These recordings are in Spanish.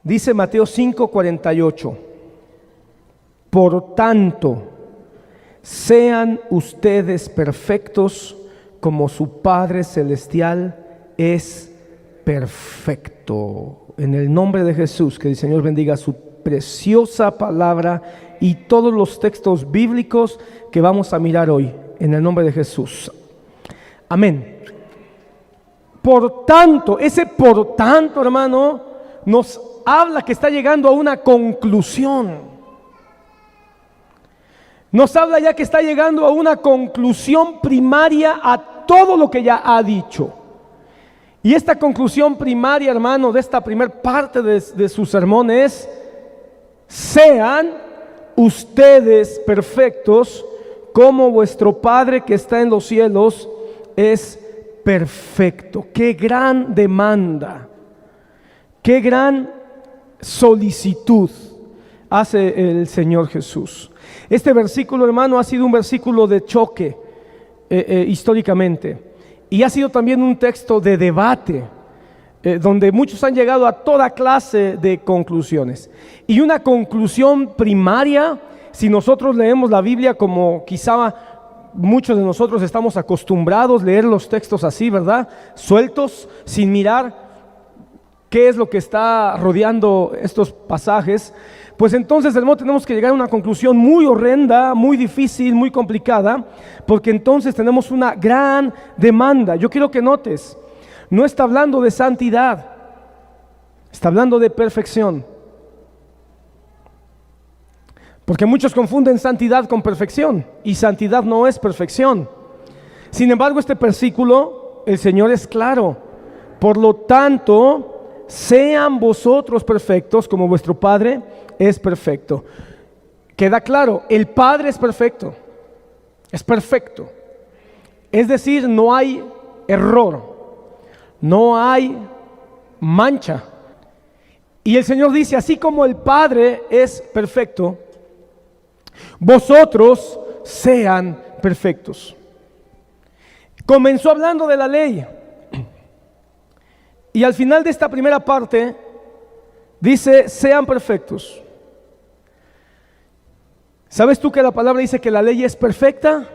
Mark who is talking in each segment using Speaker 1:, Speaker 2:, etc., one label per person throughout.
Speaker 1: Dice Mateo 5:48: por tanto, sean ustedes perfectos como su Padre Celestial es perfecto. En el nombre de Jesús, que el Señor bendiga su preciosa palabra y todos los textos bíblicos que vamos a mirar hoy, en el nombre de Jesús. Amén. Por tanto, ese por tanto, hermano, nos habla que está llegando a una conclusión. Nos habla ya que está llegando a una conclusión primaria a todo lo que ya ha dicho. Y esta conclusión primaria, hermano, de esta primer parte de su sermón es: sean ustedes perfectos como vuestro Padre que está en los cielos es perfecto. Qué gran demanda, qué gran solicitud hace el Señor Jesús. Este versículo, hermano, ha sido un versículo de choque históricamente, y ha sido también un texto de debate, donde muchos han llegado a toda clase de conclusiones. Y una conclusión primaria, si nosotros leemos la Biblia como quizá muchos de nosotros estamos acostumbrados a leer los textos así, ¿verdad? Sueltos, sin mirar qué es lo que está rodeando estos pasajes, pues entonces, hermano, tenemos que llegar a una conclusión muy horrenda, muy difícil, muy complicada, porque entonces tenemos una gran demanda. Yo quiero que notes, no está hablando de santidad, está hablando de perfección. Porque muchos confunden santidad con perfección, y santidad no es perfección. Sin embargo, este versículo, el Señor es claro: por lo tanto, sean vosotros perfectos como vuestro Padre es perfecto. Queda claro, el Padre es perfecto, es perfecto. Es decir, no hay error, no hay mancha. Y el Señor dice: así como el Padre es perfecto, vosotros sean perfectos. Comenzó hablando de la ley, y al final de esta primera parte dice: sean perfectos. ¿Sabes tú que la palabra dice que la ley es perfecta?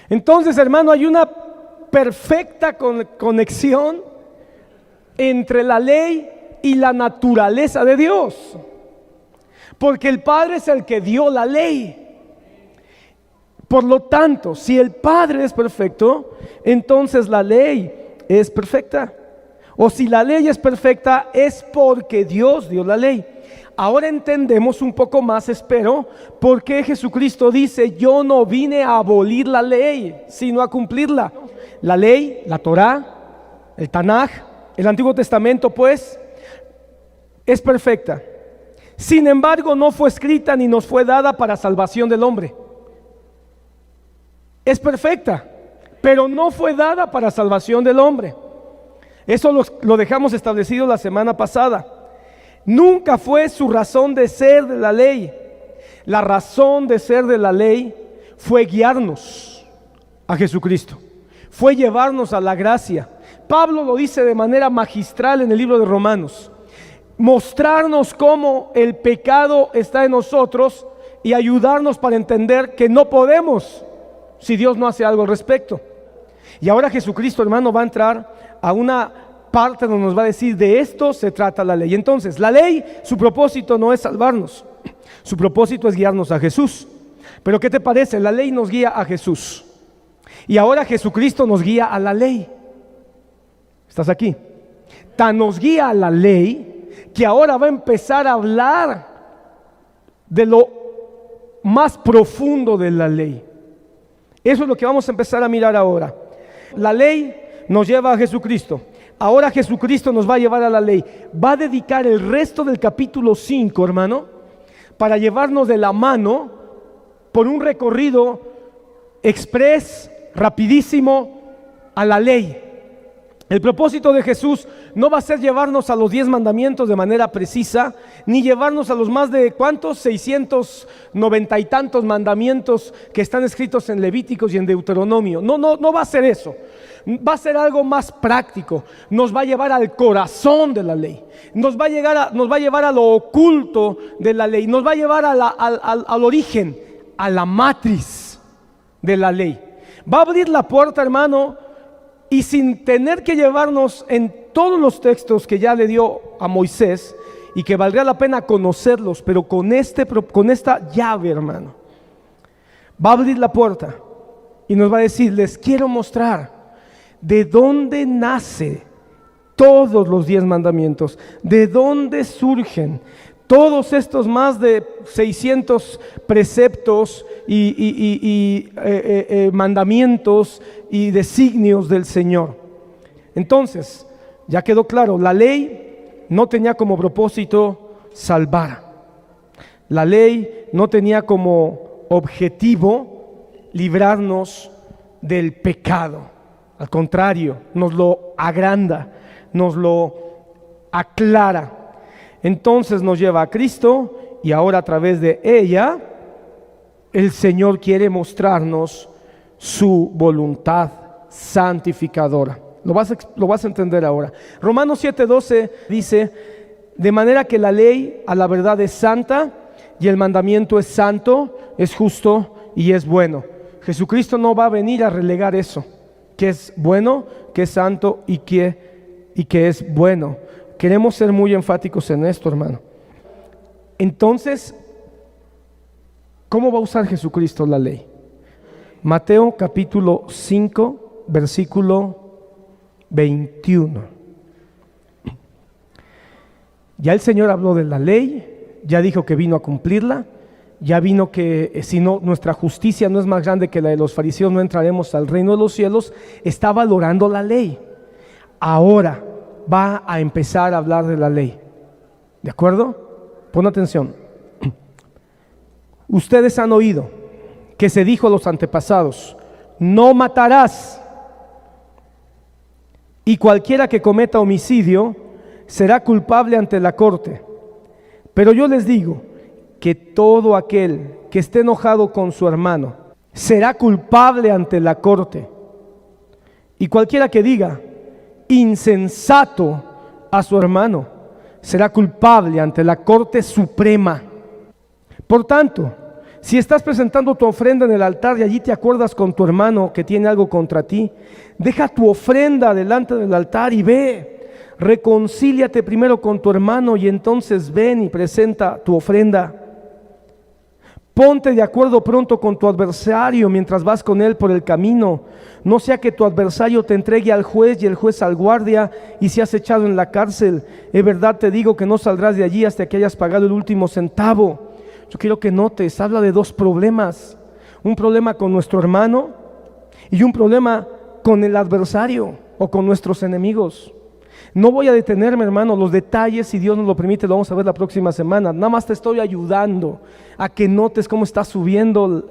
Speaker 1: Entonces, hermano, hay una perfecta conexión entre la ley y la naturaleza de Dios, porque el Padre es el que dio la ley. Por lo tanto, si el Padre es perfecto, entonces la ley es perfecta. O si la ley es perfecta, es porque Dios dio la ley. Ahora entendemos un poco más, espero, por qué Jesucristo dice: yo no vine a abolir la ley, sino a cumplirla. La ley, la Torá, el Tanaj, el Antiguo Testamento, pues, es perfecta. Sin embargo, no fue escrita ni nos fue dada para salvación del hombre. Es perfecta, pero no fue dada para salvación del hombre. Eso lo dejamos establecido la semana pasada. Nunca fue su razón de ser de la ley. La razón de ser de la ley fue guiarnos a Jesucristo, fue llevarnos a la gracia. Pablo lo dice de manera magistral en el libro de Romanos: mostrarnos cómo el pecado está en nosotros y ayudarnos para entender que no podemos si Dios no hace algo al respecto. Y ahora Jesucristo, hermano, va a entrar a una parte donde nos va a decir: de esto se trata la ley. Entonces, la ley, su propósito no es salvarnos, su propósito es guiarnos a Jesús. Pero ¿qué te parece? La ley nos guía a Jesús, y ahora Jesucristo nos guía a la ley. ¿Estás aquí? Tan nos guía a la ley que ahora va a empezar a hablar de lo más profundo de la ley. Eso es lo que vamos a empezar a mirar ahora. La ley nos lleva a Jesucristo. Ahora Jesucristo nos va a llevar a la ley. Va a dedicar el resto del capítulo 5, hermano, para llevarnos de la mano por un recorrido express, rapidísimo, a la ley. El propósito de Jesús no va a ser llevarnos a los 10 mandamientos de manera precisa, ni llevarnos a los más de ¿cuántos? 690 y tantos mandamientos que están escritos en Levíticos y en Deuteronomio. No va a ser eso. Va a ser algo más práctico. Nos va a llevar al corazón de la ley. Nos va a llevar a lo oculto de la ley. Nos va a llevar al origen, a la matriz de la ley. Va a abrir la puerta, hermano, y sin tener que llevarnos en todos los textos que ya le dio a Moisés y que valdría la pena conocerlos, pero con esta llave, hermano, va a abrir la puerta y nos va a decir: les quiero mostrar de dónde nace todos los 10 mandamientos, de dónde surgen todos estos más de 600 preceptos y mandamientos y designios del Señor. Entonces, ya quedó claro, la ley no tenía como propósito salvar. La ley no tenía como objetivo librarnos del pecado. Al contrario, nos lo agranda, nos lo aclara. Entonces nos lleva a Cristo y ahora a través de ella el Señor quiere mostrarnos su voluntad santificadora. Lo vas a entender ahora. Romanos 7:12 dice: de manera que la ley a la verdad es santa y el mandamiento es santo, es justo y es bueno. Jesucristo no va a venir a relegar eso, que es bueno, que es santo y que es bueno. Queremos ser muy enfáticos en esto, hermano. Entonces, ¿cómo va a usar Jesucristo la ley? Mateo capítulo 5, versículo 21. Ya el Señor habló de la ley, ya dijo que vino a cumplirla, ya vino que si no, nuestra justicia no es más grande que la de los fariseos, no entraremos al reino de los cielos. Está valorando la ley. Ahora va a empezar a hablar de la ley. ¿De acuerdo? Pon atención. Ustedes han oído que se dijo a los antepasados: no matarás, y cualquiera que cometa homicidio será culpable ante la corte. Pero yo les digo que todo aquel que esté enojado con su hermano será culpable ante la corte. Y cualquiera que diga insensato a su hermano será culpable ante la Corte Suprema. Por tanto, si estás presentando tu ofrenda en el altar y allí te acuerdas con tu hermano que tiene algo contra ti, deja tu ofrenda delante del altar y ve, reconcíliate primero con tu hermano y entonces ven y presenta tu ofrenda. Ponte de acuerdo pronto con tu adversario mientras vas con él por el camino, no sea que tu adversario te entregue al juez y el juez al guardia y seas echado en la cárcel. En verdad te digo que no saldrás de allí hasta que hayas pagado el último centavo. Yo quiero que notes, habla de dos problemas: un problema con nuestro hermano y un problema con el adversario o con nuestros enemigos. No voy a detenerme, hermano, los detalles, si Dios nos lo permite, lo vamos a ver la próxima semana. Nada más te estoy ayudando a que notes cómo está subiendo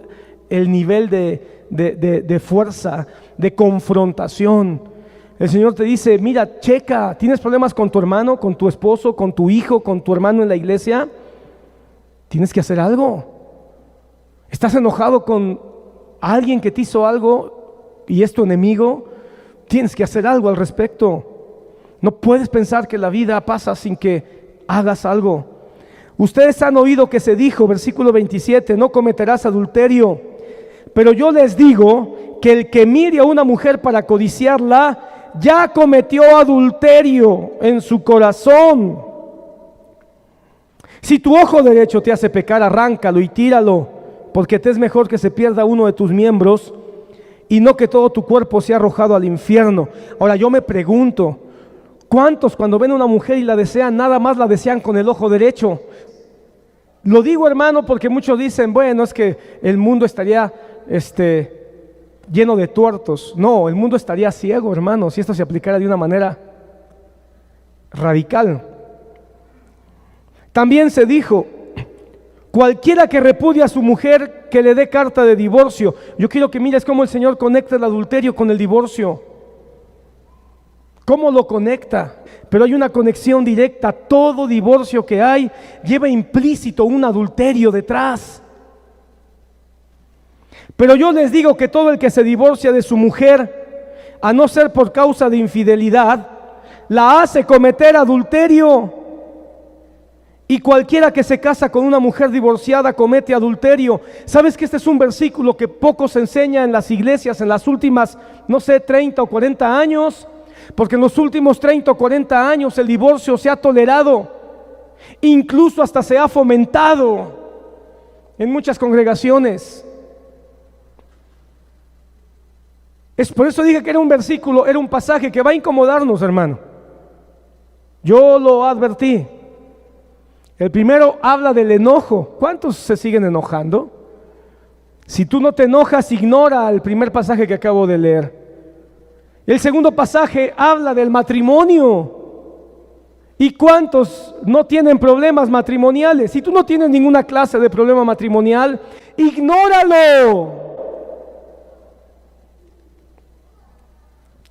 Speaker 1: el nivel de fuerza, de confrontación. El Señor te dice: mira, checa, ¿tienes problemas con tu hermano, con tu esposo, con tu hijo, con tu hermano en la iglesia? Tienes que hacer algo. ¿Estás enojado con alguien que te hizo algo y es tu enemigo? Tienes que hacer algo al respecto. No puedes pensar que la vida pasa sin que hagas algo. Ustedes han oído que se dijo, versículo 27, no cometerás adulterio. Pero yo les digo que el que mire a una mujer para codiciarla, ya cometió adulterio en su corazón. Si tu ojo derecho te hace pecar, arráncalo y tíralo, porque te es mejor que se pierda uno de tus miembros y no que todo tu cuerpo sea arrojado al infierno. Ahora yo me pregunto, ¿cuántos cuando ven a una mujer y la desean, nada más la desean con el ojo derecho? Lo digo, hermano, porque muchos dicen, bueno, es que el mundo estaría lleno de tuertos. No, el mundo estaría ciego, hermano, si esto se aplicara de una manera radical. También se dijo, cualquiera que repudie a su mujer, que le dé carta de divorcio. Yo quiero que mires cómo el Señor conecta el adulterio con el divorcio. ¿Cómo lo conecta? Pero hay una conexión directa. Todo divorcio que hay lleva implícito un adulterio detrás. Pero yo les digo que todo el que se divorcia de su mujer, a no ser por causa de infidelidad, la hace cometer adulterio. Y cualquiera que se casa con una mujer divorciada comete adulterio. ¿Sabes que este es un versículo que poco se enseña en las iglesias en las últimas, 30 o 40 años? Porque en los últimos 30 o 40 años el divorcio se ha tolerado, incluso hasta se ha fomentado en muchas congregaciones. Es por eso dije que era un versículo, era un pasaje que va a incomodarnos, hermano. Yo lo advertí. El primero habla del enojo. ¿Cuántos se siguen enojando? Si tú no te enojas, ignora el primer pasaje que acabo de leer. El segundo pasaje habla del matrimonio. ¿Y cuántos no tienen problemas matrimoniales? Si tú no tienes ninguna clase de problema matrimonial, ignóralo.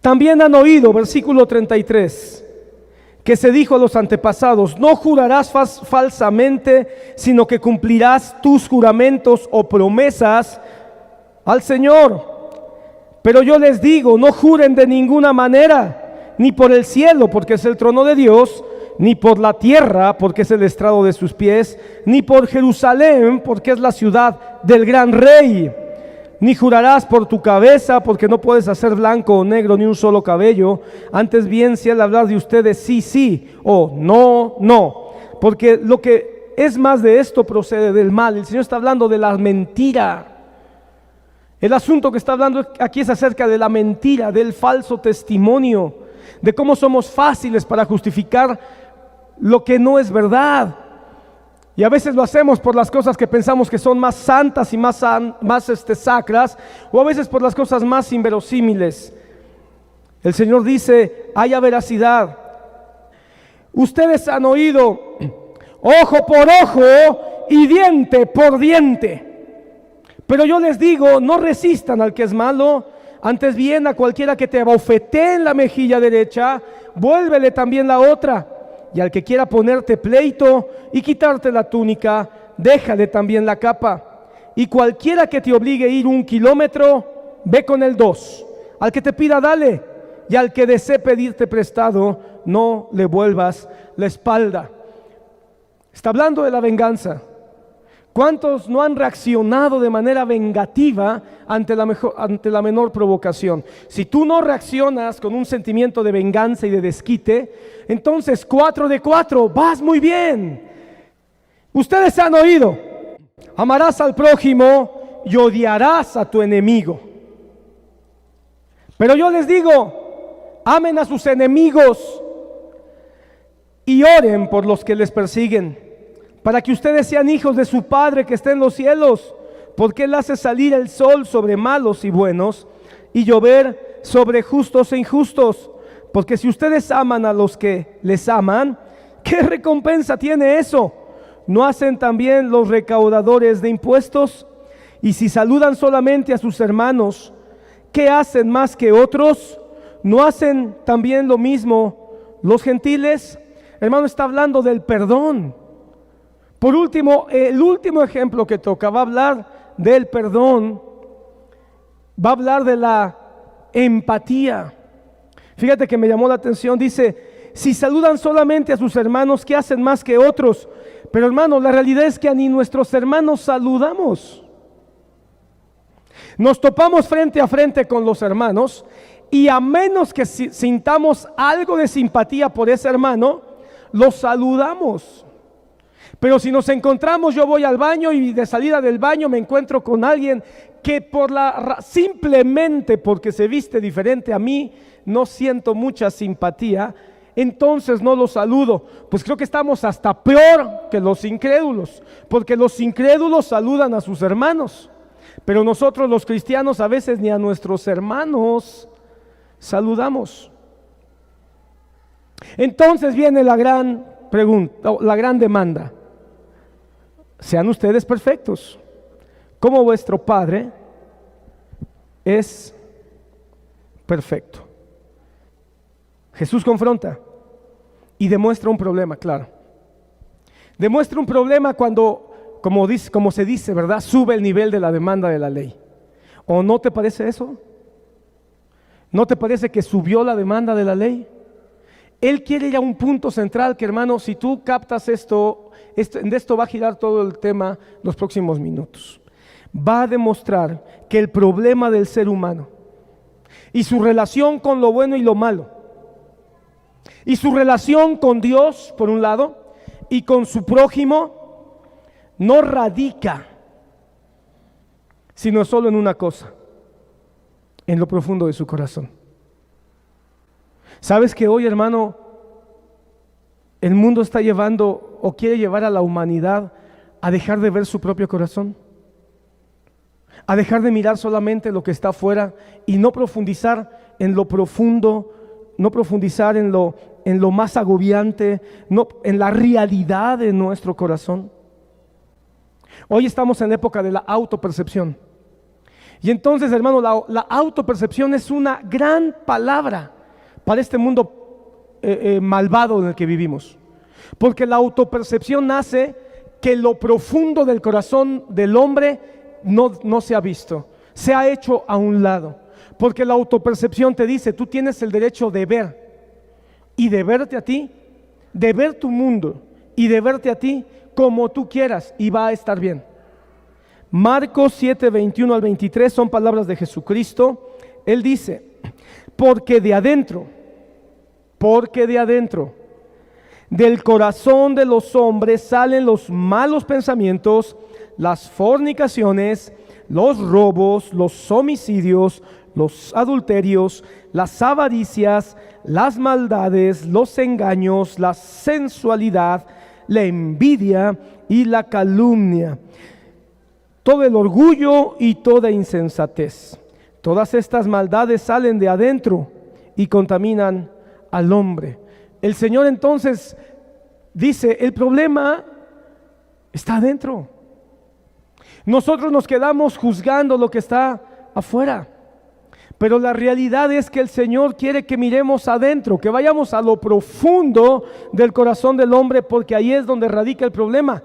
Speaker 1: También han oído, versículo 33, que se dijo a los antepasados: no jurarás falsamente, sino que cumplirás tus juramentos o promesas al Señor. Pero yo les digo, no juren de ninguna manera, ni por el cielo, porque es el trono de Dios, ni por la tierra, porque es el estrado de sus pies, ni por Jerusalén, porque es la ciudad del gran rey. Ni jurarás por tu cabeza, porque no puedes hacer blanco o negro ni un solo cabello. Antes bien, si al hablar de ustedes sí, sí, o no, no. Porque lo que es más de esto procede del mal. El Señor está hablando de la mentira. El asunto que está hablando aquí es acerca de la mentira, del falso testimonio, de cómo somos fáciles para justificar lo que no es verdad. Y a veces lo hacemos por las cosas que pensamos que son más santas y más sacras, o a veces por las cosas más inverosímiles. El Señor dice: haya veracidad. Ustedes han oído ojo por ojo y diente por diente. Pero yo les digo, no resistan al que es malo, antes bien a cualquiera que te abofetee en la mejilla derecha, vuélvele también la otra. Y al que quiera ponerte pleito y quitarte la túnica, déjale también la capa. Y cualquiera que te obligue a ir 1 kilómetro, ve con él 2. Al que te pida, dale. Y al que desee pedirte prestado, no le vuelvas la espalda. Está hablando de la venganza. ¿Cuántos no han reaccionado de manera vengativa ante la menor provocación? Si tú no reaccionas con un sentimiento de venganza y de desquite, entonces 4 de 4, vas muy bien. Ustedes han oído: amarás al prójimo y odiarás a tu enemigo. Pero yo les digo, amen a sus enemigos y oren por los que les persiguen, para que ustedes sean hijos de su Padre que está en los cielos, porque Él hace salir el sol sobre malos y buenos, y llover sobre justos e injustos. Porque si ustedes aman a los que les aman, ¿qué recompensa tiene eso? ¿No hacen también los recaudadores de impuestos? Y si saludan solamente a sus hermanos, ¿qué hacen más que otros? ¿No hacen también lo mismo los gentiles? Hermano, está hablando del perdón. Por último, el último ejemplo que toca va a hablar del perdón, va a hablar de la empatía. Fíjate que me llamó la atención, dice: si saludan solamente a sus hermanos, ¿qué hacen más que otros? Pero hermano, la realidad es que a ni nuestros hermanos saludamos. Nos topamos frente a frente con los hermanos, y a menos que sintamos algo de simpatía por ese hermano, los saludamos. Pero si nos encontramos, yo voy al baño y de salida del baño me encuentro con alguien que simplemente porque se viste diferente a mí, no siento mucha simpatía, entonces no lo saludo. Pues creo que estamos hasta peor que los incrédulos, porque los incrédulos saludan a sus hermanos, pero nosotros los cristianos a veces ni a nuestros hermanos saludamos. Entonces viene la gran pregunta, la gran demanda: sean ustedes perfectos, como vuestro Padre es perfecto. Jesús confronta y demuestra un problema, claro. Demuestra un problema cuando, como se dice, ¿verdad? Sube el nivel de la demanda de la ley. ¿O no te parece eso? ¿No te parece que subió la demanda de la ley? Él quiere ir a un punto central que, hermano, si tú captas de esto va a girar todo el tema los próximos minutos. Va a demostrar que el problema del ser humano y su relación con lo bueno y lo malo, y su relación con Dios, por un lado, y con su prójimo, no radica sino solo en una cosa: en lo profundo de su corazón. ¿Sabes que hoy, hermano, el mundo está llevando o quiere llevar a la humanidad a dejar de ver su propio corazón? A dejar de mirar solamente lo que está afuera y no profundizar en lo profundo, no profundizar en lo más agobiante, no, en la realidad de nuestro corazón. Hoy estamos en la época de la autopercepción. Y entonces, hermano, la autopercepción es una gran palabra para este mundo malvado en el que vivimos. Porque la autopercepción hace que lo profundo del corazón del hombre no se ha visto, se ha hecho a un lado. Porque la autopercepción te dice: tú tienes el derecho de ver, y de verte a ti, de ver tu mundo y de verte a ti como tú quieras, y va a estar bien. Marcos 7, 21 al 23 son palabras de Jesucristo. Él dice: porque de adentro del corazón de los hombres salen los malos pensamientos, las fornicaciones, los robos, los homicidios, los adulterios, las avaricias, las maldades, los engaños, la sensualidad, la envidia y la calumnia, todo el orgullo y toda insensatez. Todas estas maldades salen de adentro y contaminan al hombre. El Señor entonces dice: el problema está adentro. Nosotros nos quedamos juzgando lo que está afuera, pero la realidad es que el Señor quiere que miremos adentro, que vayamos a lo profundo del corazón del hombre, porque ahí es donde radica el problema.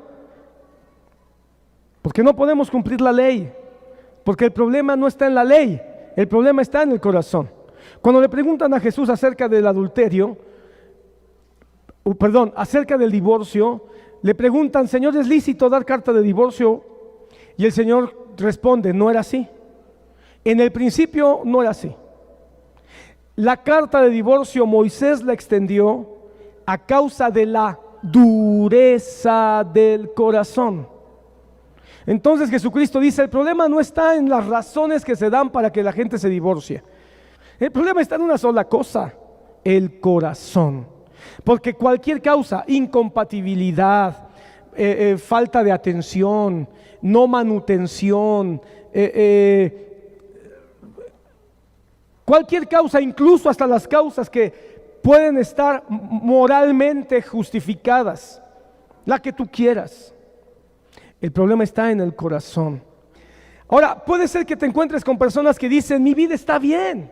Speaker 1: Porque no podemos cumplir la ley, porque el problema no está en la ley, el problema está en el corazón. Cuando le preguntan a Jesús acerca del adulterio, acerca del divorcio, le preguntan: Señor, ¿es lícito dar carta de divorcio? Y el Señor responde: no era así. En el principio no era así. La carta de divorcio Moisés la extendió a causa de la dureza del corazón. Entonces Jesucristo dice: el problema no está en las razones que se dan para que la gente se divorcie. El problema está en una sola cosa: el corazón. Porque cualquier causa, incompatibilidad, falta de atención, no manutención, cualquier causa, incluso hasta las causas que pueden estar moralmente justificadas, la que tú quieras, el problema está en el corazón. Ahora, puede ser que te encuentres con personas que dicen: mi vida está bien.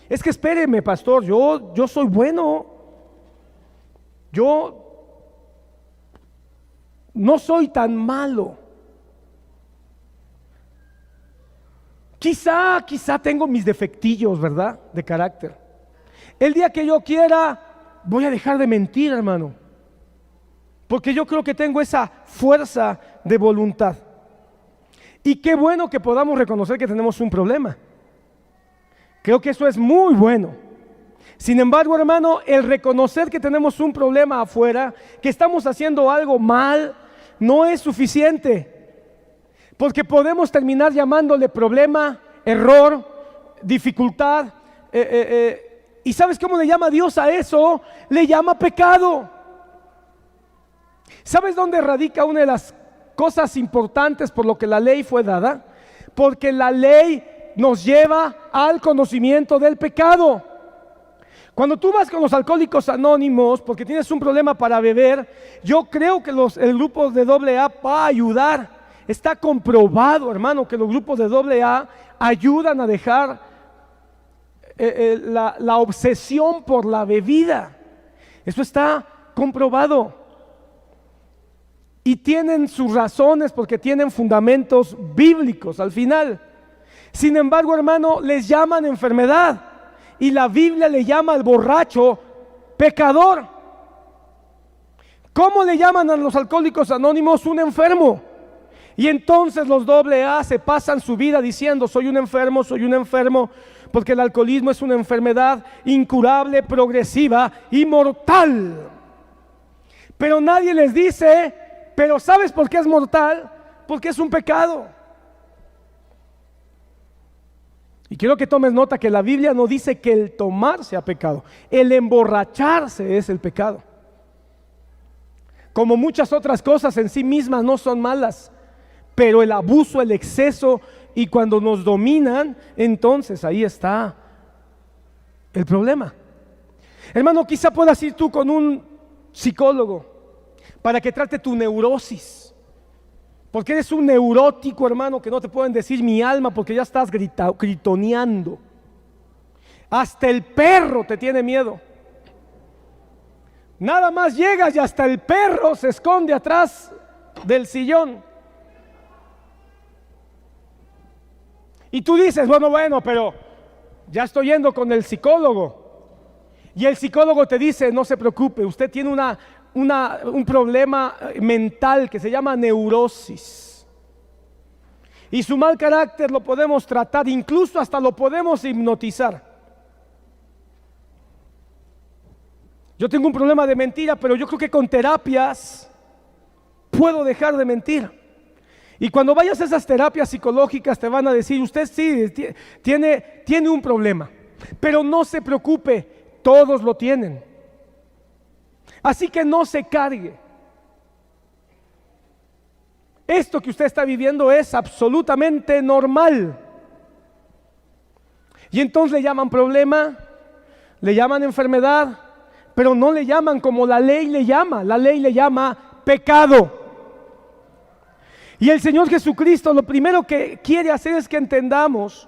Speaker 1: Es que espéreme, pastor, yo soy bueno. Yo no soy tan malo. Quizá tengo mis defectillos, ¿verdad? De carácter. El día que yo quiera, voy a dejar de mentir, hermano. Porque yo creo que tengo esa fuerza de voluntad. Y qué bueno que podamos reconocer que tenemos un problema. Creo que eso es muy bueno. Sin embargo, hermano, el reconocer que tenemos un problema afuera, que estamos haciendo algo mal, no es suficiente. Porque podemos terminar llamándole problema, error, dificultad. ¿Y sabes cómo le llama Dios a eso? Le llama pecado. ¿Sabes dónde radica una de las cosas importantes por lo que la ley fue dada? Porque la ley nos lleva al conocimiento del pecado. Cuando tú vas con los alcohólicos anónimos porque tienes un problema para beber, yo creo que el grupo de AA va a ayudar. Está comprobado, hermano, que los grupos de AA ayudan a dejar la obsesión por la bebida. Eso está comprobado. Y tienen sus razones porque tienen fundamentos bíblicos al final. Sin embargo, hermano, les llaman enfermedad. Y la Biblia le llama al borracho pecador. ¿Cómo le llaman a los alcohólicos anónimos? Un enfermo. Y entonces los AA se pasan su vida diciendo: soy un enfermo, porque el alcoholismo es una enfermedad incurable, progresiva y mortal. Pero nadie les dice: pero ¿sabes por qué es mortal? Porque es un pecado. Y quiero que tomes nota que la Biblia no dice que el tomar sea pecado, el emborracharse es el pecado. Como muchas otras cosas en sí mismas no son malas, pero el abuso, el exceso, y cuando nos dominan, entonces ahí está el problema. Hermano, quizá puedas ir tú con un psicólogo para que trate tu neurosis, porque eres un neurótico, hermano, que no te pueden decir mi alma porque ya estás gritoneando. Hasta el perro te tiene miedo. Nada más llegas y hasta el perro se esconde atrás del sillón. Y tú dices: bueno, pero ya estoy yendo con el psicólogo. Y el psicólogo te dice: no se preocupe, usted tiene un problema mental que se llama neurosis. Y su mal carácter lo podemos tratar, incluso hasta lo podemos hipnotizar. Yo tengo un problema de mentira, pero yo creo que con terapias puedo dejar de mentir. Y cuando vayas a esas terapias psicológicas te van a decir: usted sí tiene un problema, pero no se preocupe, todos lo tienen. Así que no se cargue. Esto que usted está viviendo es absolutamente normal. Y entonces le llaman problema, le llaman enfermedad, pero no le llaman como la ley le llama. La ley le llama pecado. Y el Señor Jesucristo lo primero que quiere hacer es que entendamos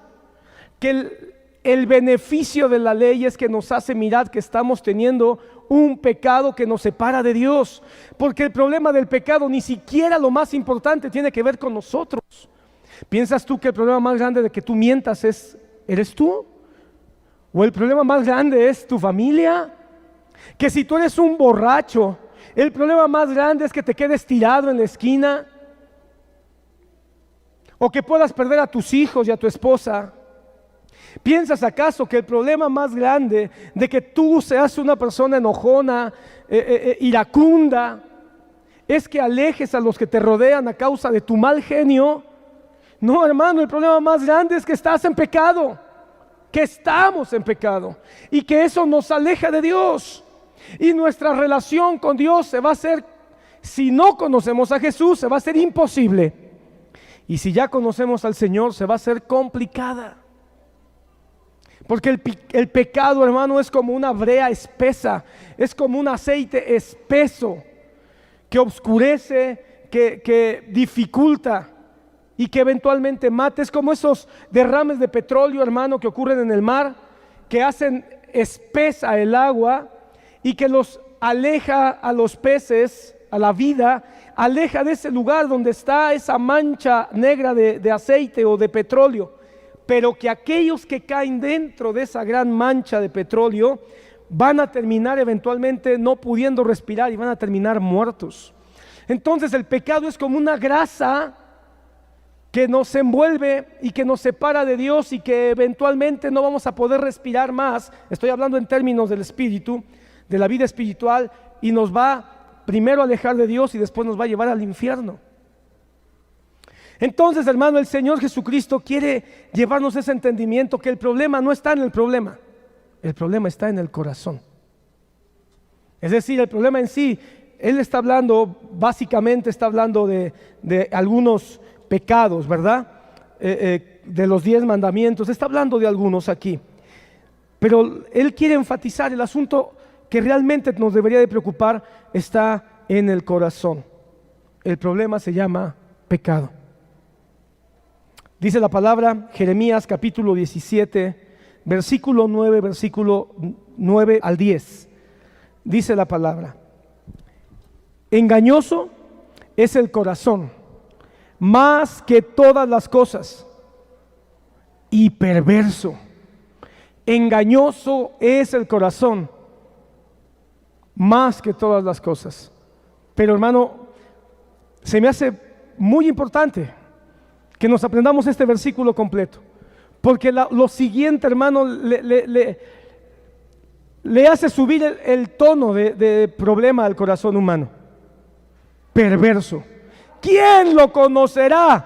Speaker 1: que el beneficio de la ley es que nos hace mirar que estamos teniendo un pecado que nos separa de Dios. Porque el problema del pecado, ni siquiera lo más importante, tiene que ver con nosotros. ¿Piensas tú que el problema más grande de que tú mientas eres tú? ¿O el problema más grande es tu familia? Que si tú eres un borracho, el problema más grande es que te quedes tirado en la esquina, o que puedas perder a tus hijos y a tu esposa. ¿Piensas acaso que el problema más grande de que tú seas una persona enojona, iracunda, es que alejes a los que te rodean a causa de tu mal genio? No, hermano, el problema más grande es que estás en pecado, que estamos en pecado, y que eso nos aleja de Dios. Y nuestra relación con Dios se va a hacer, si no conocemos a Jesús, se va a hacer imposible. Y si ya conocemos al Señor, se va a hacer complicada. Porque el pecado, hermano, es como una brea espesa, es como un aceite espeso que oscurece, que dificulta y que eventualmente mata. Es como esos derrames de petróleo, hermano, que ocurren en el mar, que hacen espesa el agua y que los aleja a los peces, a la vida, aleja de ese lugar donde está esa mancha negra de aceite o de petróleo. Pero que aquellos que caen dentro de esa gran mancha de petróleo van a terminar eventualmente no pudiendo respirar y van a terminar muertos. Entonces el pecado es como una grasa que nos envuelve y que nos separa de Dios y que eventualmente no vamos a poder respirar más. Estoy hablando en términos del espíritu, de la vida espiritual, y nos va primero a alejar de Dios y después nos va a llevar al infierno. Entonces, hermano, el Señor Jesucristo quiere llevarnos ese entendimiento que el problema no está en el problema está en el corazón. Es decir, el problema en sí, Él está hablando, básicamente está hablando de algunos pecados, ¿verdad? De los 10 mandamientos, está hablando de algunos aquí. Pero Él quiere enfatizar el asunto que realmente nos debería de preocupar, está en el corazón. El problema se llama pecado. Dice la palabra, Jeremías capítulo 17, versículo 9 al 10. Dice la palabra: engañoso es el corazón, más que todas las cosas, y perverso. Engañoso es el corazón, más que todas las cosas. Pero hermano, se me hace muy importante que nos aprendamos este versículo completo, porque lo siguiente, hermano, le hace subir el tono de problema al corazón humano. Perverso. ¿Quién lo conocerá?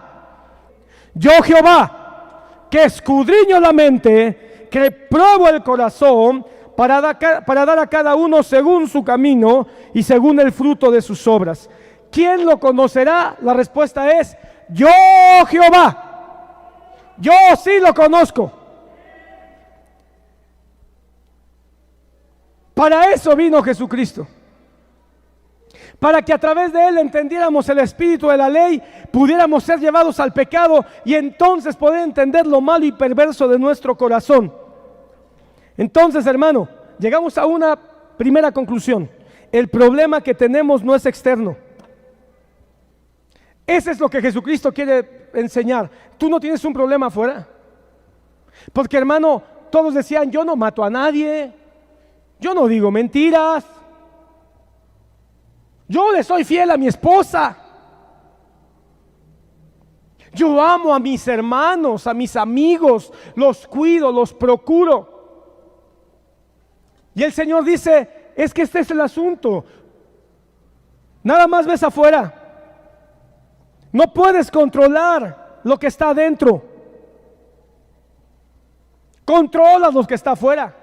Speaker 1: Yo, Jehová, que escudriño la mente, que pruebo el corazón, para dar a cada uno según su camino y según el fruto de sus obras. ¿Quién lo conocerá? La respuesta es: yo, Jehová. Yo sí lo conozco. Para eso vino Jesucristo, para que a través de Él entendiéramos el espíritu de la ley, pudiéramos ser llevados al pecado y entonces poder entender lo malo y perverso de nuestro corazón. Entonces, hermano, llegamos a una primera conclusión: el problema que tenemos no es externo. Ese es lo que Jesucristo quiere enseñar. Tú no tienes un problema afuera, porque, hermano, todos decían: yo no mato a nadie, yo no digo mentiras, yo le soy fiel a mi esposa, yo amo a mis hermanos, a mis amigos, los cuido, los procuro. Y el Señor dice: es que este es el asunto. Nada más ves afuera. No puedes controlar lo que está adentro. Controlas lo que está afuera,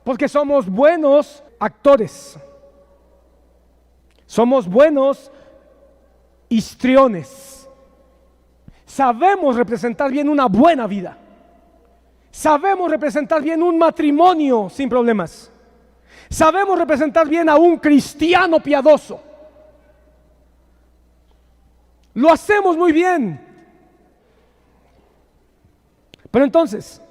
Speaker 1: porque somos buenos actores. Somos buenos histriones. Sabemos representar bien una buena vida. Sabemos representar bien un matrimonio sin problemas. Sabemos representar bien a un cristiano piadoso. Lo hacemos muy bien. Pero entonces,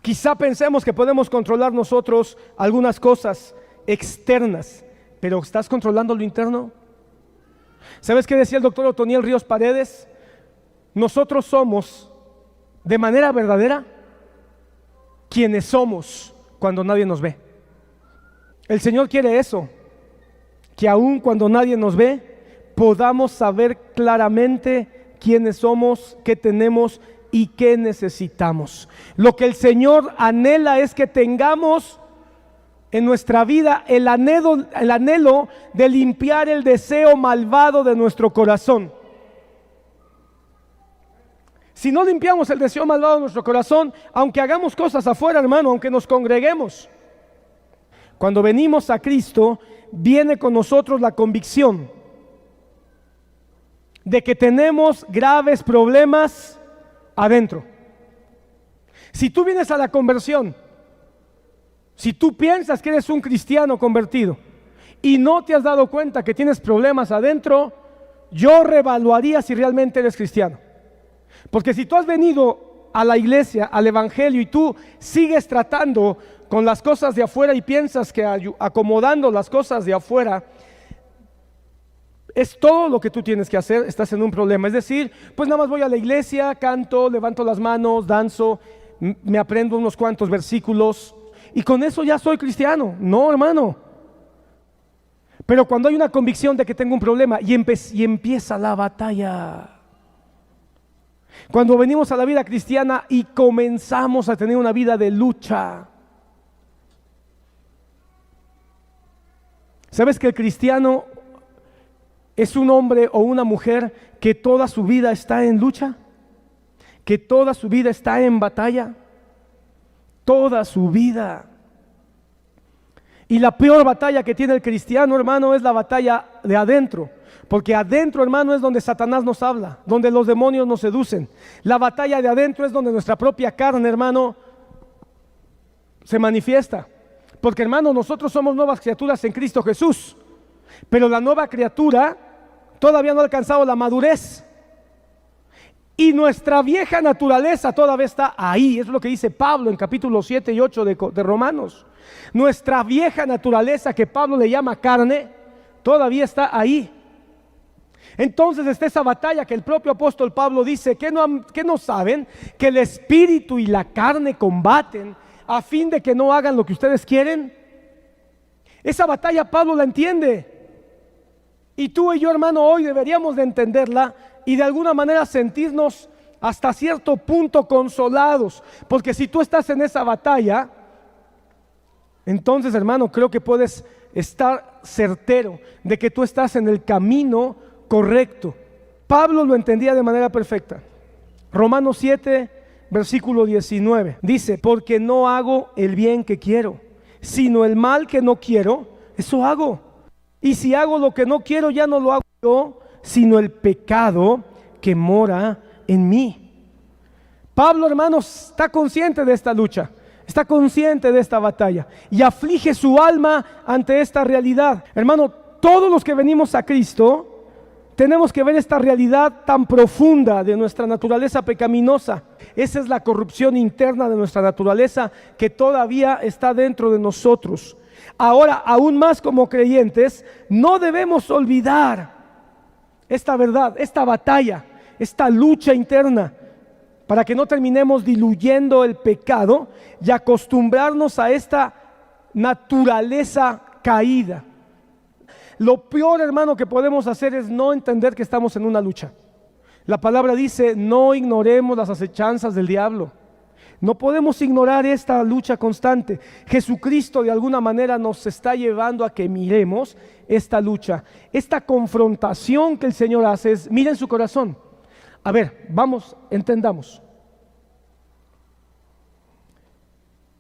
Speaker 1: quizá pensemos que podemos controlar nosotros algunas cosas externas, pero ¿estás controlando lo interno? ¿Sabes qué decía el doctor Otoniel Ríos Paredes? Nosotros somos, de manera verdadera, quienes somos cuando nadie nos ve. El Señor quiere eso, que aun cuando nadie nos ve, podamos saber claramente quiénes somos, qué tenemos y qué necesitamos. Lo que el Señor anhela es que tengamos en nuestra vida el anhelo de limpiar el deseo malvado de nuestro corazón. Si no limpiamos el deseo malvado de nuestro corazón, aunque hagamos cosas afuera, hermano, aunque nos congreguemos, cuando venimos a Cristo, viene con nosotros la convicción de que tenemos graves problemas adentro. Si tú vienes a la conversión, si tú piensas que eres un cristiano convertido y no te has dado cuenta que tienes problemas adentro, yo reevaluaría si realmente eres cristiano. Porque si tú has venido a la iglesia, al evangelio, y tú sigues tratando con las cosas de afuera y piensas que acomodando las cosas de afuera es todo lo que tú tienes que hacer, estás en un problema. Es decir, pues nada más voy a la iglesia, canto, levanto las manos, danzo, me aprendo unos cuantos versículos y con eso ya soy cristiano. No, hermano. Pero cuando hay una convicción de que tengo un problema y empieza la batalla, cuando venimos a la vida cristiana y comenzamos a tener una vida de lucha, ¿sabes que el cristiano es un hombre o una mujer que toda su vida está en lucha? Que toda su vida está en batalla. Toda su vida. Y la peor batalla que tiene el cristiano, hermano, es la batalla de adentro. Porque adentro, hermano, es donde Satanás nos habla, donde los demonios nos seducen. La batalla de adentro es donde nuestra propia carne, hermano, se manifiesta. Porque, hermano, nosotros somos nuevas criaturas en Cristo Jesús. Pero la nueva criatura todavía no ha alcanzado la madurez. Y nuestra vieja naturaleza todavía está ahí. Es lo que dice Pablo en capítulo 7 y 8 de Romanos. Nuestra vieja naturaleza, que Pablo le llama carne, todavía está ahí. Entonces está esa batalla que el propio apóstol Pablo dice, que no saben que el espíritu y la carne combaten a fin de que no hagan lo que ustedes quieren. Esa batalla Pablo la entiende. Y tú y yo, hermano, hoy deberíamos de entenderla y de alguna manera sentirnos hasta cierto punto consolados. Porque si tú estás en esa batalla, entonces, hermano, creo que puedes estar certero de que tú estás en el camino correcto. Pablo lo entendía de manera perfecta. Romanos 7, versículo 19, dice: porque no hago el bien que quiero, sino el mal que no quiero, eso hago. Y si hago lo que no quiero, ya no lo hago yo, sino el pecado que mora en mí. Pablo, hermanos, está consciente de esta lucha, está consciente de esta batalla y aflige su alma ante esta realidad. Hermano, todos los que venimos a Cristo tenemos que ver esta realidad tan profunda de nuestra naturaleza pecaminosa. Esa es la corrupción interna de nuestra naturaleza que todavía está dentro de nosotros. Ahora, aún más como creyentes, no debemos olvidar esta verdad, esta batalla, esta lucha interna, para que no terminemos diluyendo el pecado y acostumbrarnos a esta naturaleza caída. Lo peor, hermano, que podemos hacer es no entender que estamos en una lucha. La palabra dice: no ignoremos las acechanzas del diablo. No podemos ignorar esta lucha constante. Jesucristo de alguna manera nos está llevando a que miremos esta lucha. Esta confrontación que el Señor hace es: miren su corazón. A ver, vamos, entendamos.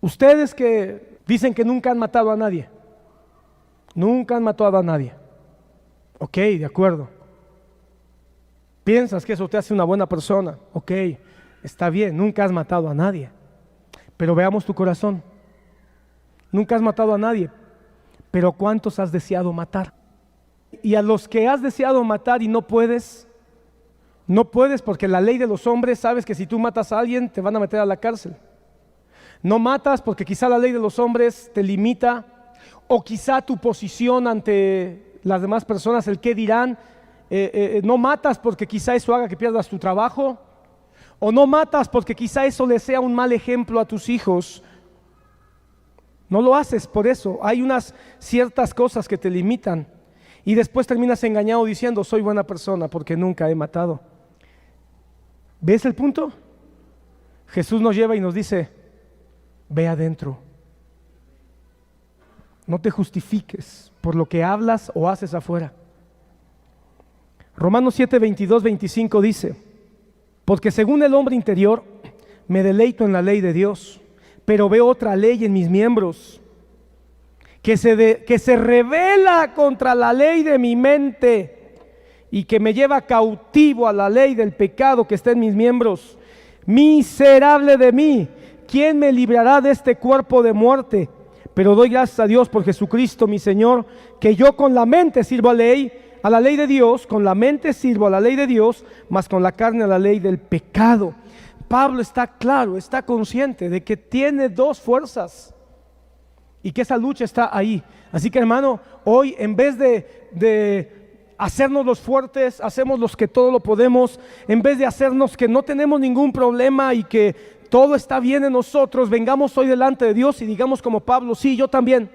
Speaker 1: Ustedes que dicen que nunca han matado a nadie, nunca han matado a nadie. Ok, de acuerdo. ¿Piensas que eso te hace una buena persona? Ok, está bien, nunca has matado a nadie. Pero veamos tu corazón. Nunca has matado a nadie, pero ¿cuántos has deseado matar? Y a los que has deseado matar y no puedes porque la ley de los hombres, sabes que si tú matas a alguien te van a meter a la cárcel. No matas porque quizá la ley de los hombres te limita, o quizá tu posición ante las demás personas, el qué dirán. No matas porque quizá eso haga que pierdas tu trabajo, o no matas porque quizá eso le sea un mal ejemplo a tus hijos. No lo haces por eso. Hay unas ciertas cosas que te limitan y después terminas engañado diciendo: soy buena persona porque nunca he matado. ¿Ves el punto? Jesús nos lleva y nos dice: ve adentro. No te justifiques por lo que hablas o haces afuera. Romanos 7, 22, 25 dice: porque según el hombre interior me deleito en la ley de Dios, pero veo otra ley en mis miembros que se revela contra la ley de mi mente y que me lleva cautivo a la ley del pecado que está en mis miembros. Miserable de mí, ¿quién me librará de este cuerpo de muerte? Pero doy gracias a Dios por Jesucristo mi Señor, que yo con la mente sirvo a la ley de Dios, con la mente sirvo a la ley de Dios, mas con la carne a la ley del pecado. Pablo está claro, está consciente de que tiene dos fuerzas y que esa lucha está ahí. Así que, hermano, hoy en vez de hacernos los fuertes, hacemos los que todo lo podemos. En vez de hacernos que no tenemos ningún problema y que todo está bien en nosotros, vengamos hoy delante de Dios y digamos como Pablo: sí, yo también,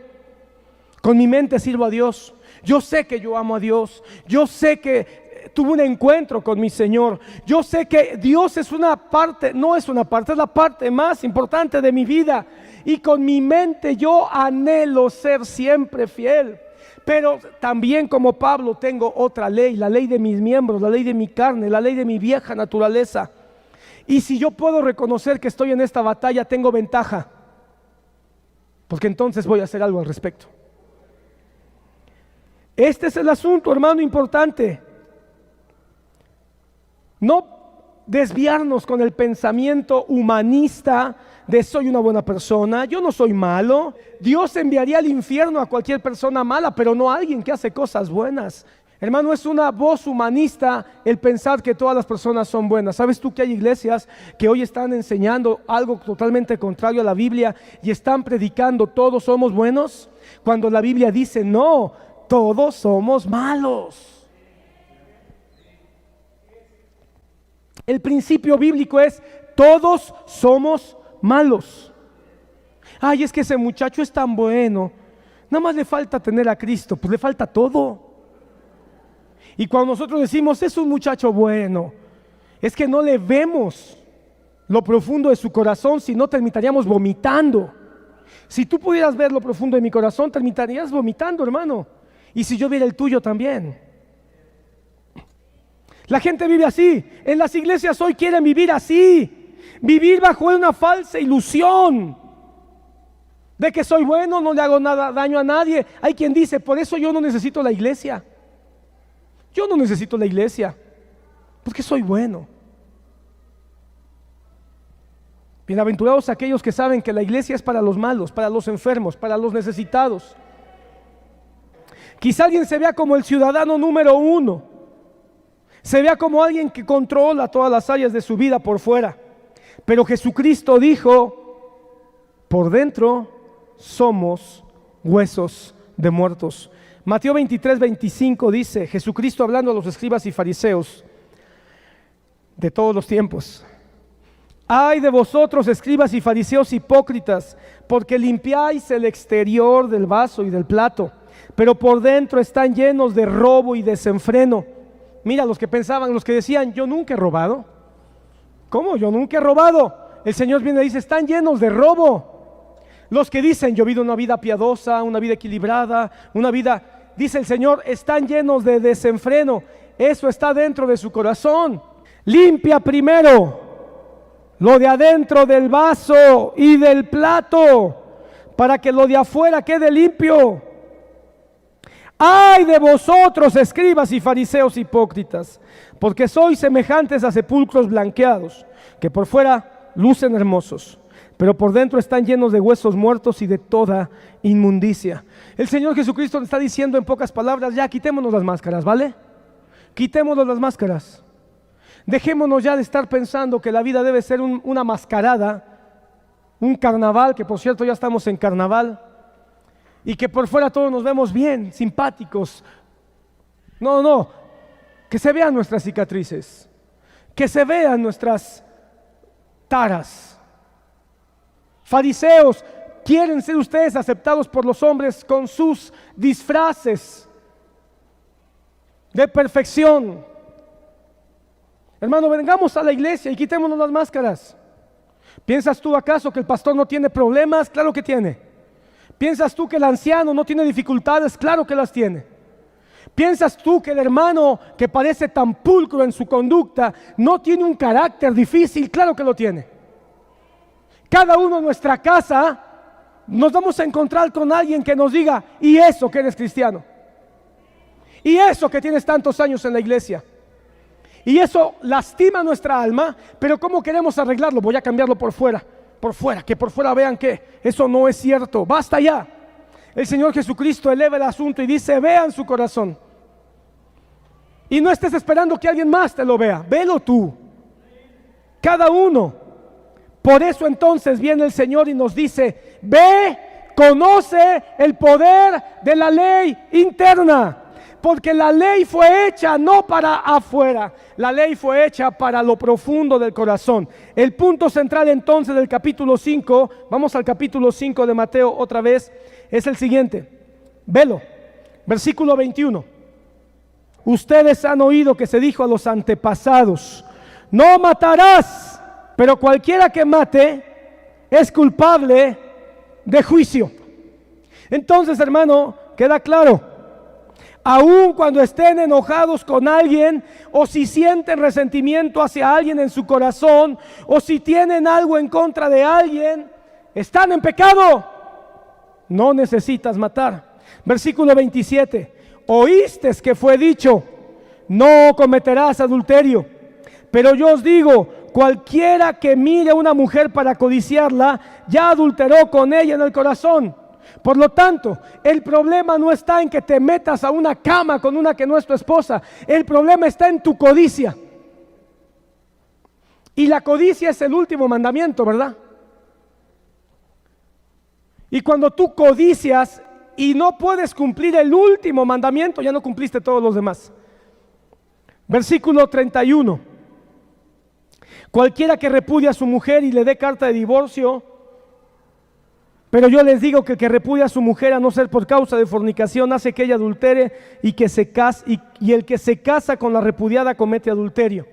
Speaker 1: con mi mente sirvo a Dios. Yo sé que yo amo a Dios. Yo sé que tuve un encuentro con mi Señor. Yo sé que Dios es una parte, no es una parte, es la parte más importante de mi vida. Y con mi mente yo anhelo ser siempre fiel. Pero también como Pablo tengo otra ley, la ley de mis miembros, la ley de mi carne, la ley de mi vieja naturaleza. Y si yo puedo reconocer que estoy en esta batalla, tengo ventaja, porque entonces voy a hacer algo al respecto. Este es el asunto, hermano, importante. No desviarnos con el pensamiento humanista de soy una buena persona, yo no soy malo. Dios enviaría al infierno a cualquier persona mala, pero no a alguien que hace cosas buenas. Hermano, es una voz humanista el pensar que todas las personas son buenas. ¿Sabes tú que hay iglesias que hoy están enseñando algo totalmente contrario a la Biblia y están predicando todos somos buenos? Cuando la Biblia dice no, todos somos malos. El principio bíblico es todos somos malos. Ay, es que ese muchacho es tan bueno, nada más le falta tener a Cristo, pues le falta todo. Y cuando nosotros decimos es un muchacho bueno, es que no le vemos lo profundo de su corazón, si no terminaríamos vomitando. Si tú pudieras ver lo profundo de mi corazón, terminarías vomitando, hermano. Y si yo viera el tuyo también. La gente vive así. En las iglesias hoy quieren vivir así, vivir bajo una falsa ilusión de que soy bueno, no le hago nada daño a nadie. Hay quien dice, por eso yo no necesito la iglesia. Yo no necesito la iglesia, porque soy bueno. Bienaventurados aquellos que saben que la iglesia es para los malos, para los enfermos, para los necesitados. Quizá alguien se vea como el ciudadano número uno, se vea como alguien que controla todas las áreas de su vida por fuera, pero Jesucristo dijo, por dentro somos huesos de muertos. Mateo 23:25 dice, Jesucristo hablando a los escribas y fariseos de todos los tiempos: ay de vosotros, escribas y fariseos hipócritas, porque limpiáis el exterior del vaso y del plato, pero por dentro están llenos de robo y desenfreno. Mira, los que pensaban, los que decían, yo nunca he robado. ¿Cómo? Yo nunca he robado. El Señor viene y dice, están llenos de robo. Los que dicen, yo he vivido una vida piadosa, una vida equilibrada, una vida... Dice el Señor, están llenos de desenfreno. Eso está dentro de su corazón. Limpia primero lo de adentro del vaso y del plato, para que lo de afuera quede limpio. Ay de vosotros, escribas y fariseos hipócritas, porque sois semejantes a sepulcros blanqueados, que por fuera lucen hermosos, pero por dentro están llenos de huesos muertos y de toda inmundicia. El Señor Jesucristo está diciendo en pocas palabras, ya quitémonos las máscaras, ¿vale? Quitémonos las máscaras. Dejémonos ya de estar pensando que la vida debe ser una mascarada, un carnaval, que por cierto ya estamos en carnaval, y que por fuera todos nos vemos bien, simpáticos. No, que se vean nuestras cicatrices, que se vean nuestras taras. Fariseos, quieren ser ustedes aceptados por los hombres con sus disfraces de perfección. Hermano, vengamos a la iglesia y quitémonos las máscaras. ¿Piensas tú acaso que el pastor no tiene problemas? Claro que tiene. ¿Piensas tú que el anciano no tiene dificultades? Claro que las tiene. ¿Piensas tú que el hermano que parece tan pulcro en su conducta no tiene un carácter difícil? Claro que lo tiene. Cada uno en nuestra casa nos vamos a encontrar con alguien que nos diga, ¿y eso que eres cristiano? ¿Y eso que tienes tantos años en la iglesia? Y eso lastima nuestra alma, pero ¿cómo queremos arreglarlo? Voy a cambiarlo por fuera, que por fuera vean que eso no es cierto. Basta ya. El Señor Jesucristo eleva el asunto y dice, vean su corazón. Y no estés esperando que alguien más te lo vea, velo tú. Cada uno. Por eso entonces viene el Señor y nos dice, ve, conoce el poder de la ley interna, porque la ley fue hecha no para afuera, la ley fue hecha para lo profundo del corazón. El punto central entonces del capítulo 5, vamos al capítulo 5 de Mateo otra vez, es el siguiente, velo, versículo 21. Ustedes han oído que se dijo a los antepasados, no matarás. Pero cualquiera que mate es culpable de juicio. Entonces, hermano, queda claro, aun cuando estén enojados con alguien, o si sienten resentimiento hacia alguien en su corazón, o si tienen algo en contra de alguien, están en pecado. No necesitas matar. Versículo 27. Oíste que fue dicho, no cometerás adulterio. Pero yo os digo, cualquiera que mire a una mujer para codiciarla, ya adulteró con ella en el corazón. Por lo tanto, el problema no está en que te metas a una cama con una que no es tu esposa. El problema está en tu codicia. Y la codicia es el último mandamiento, ¿verdad? Y cuando tú codicias y no puedes cumplir el último mandamiento, ya no cumpliste todos los demás. Versículo 31. Cualquiera que repudie a su mujer y le dé carta de divorcio, pero yo les digo que el que repudia a su mujer a no ser por causa de fornicación hace que ella adultere y el que se casa con la repudiada comete adulterio.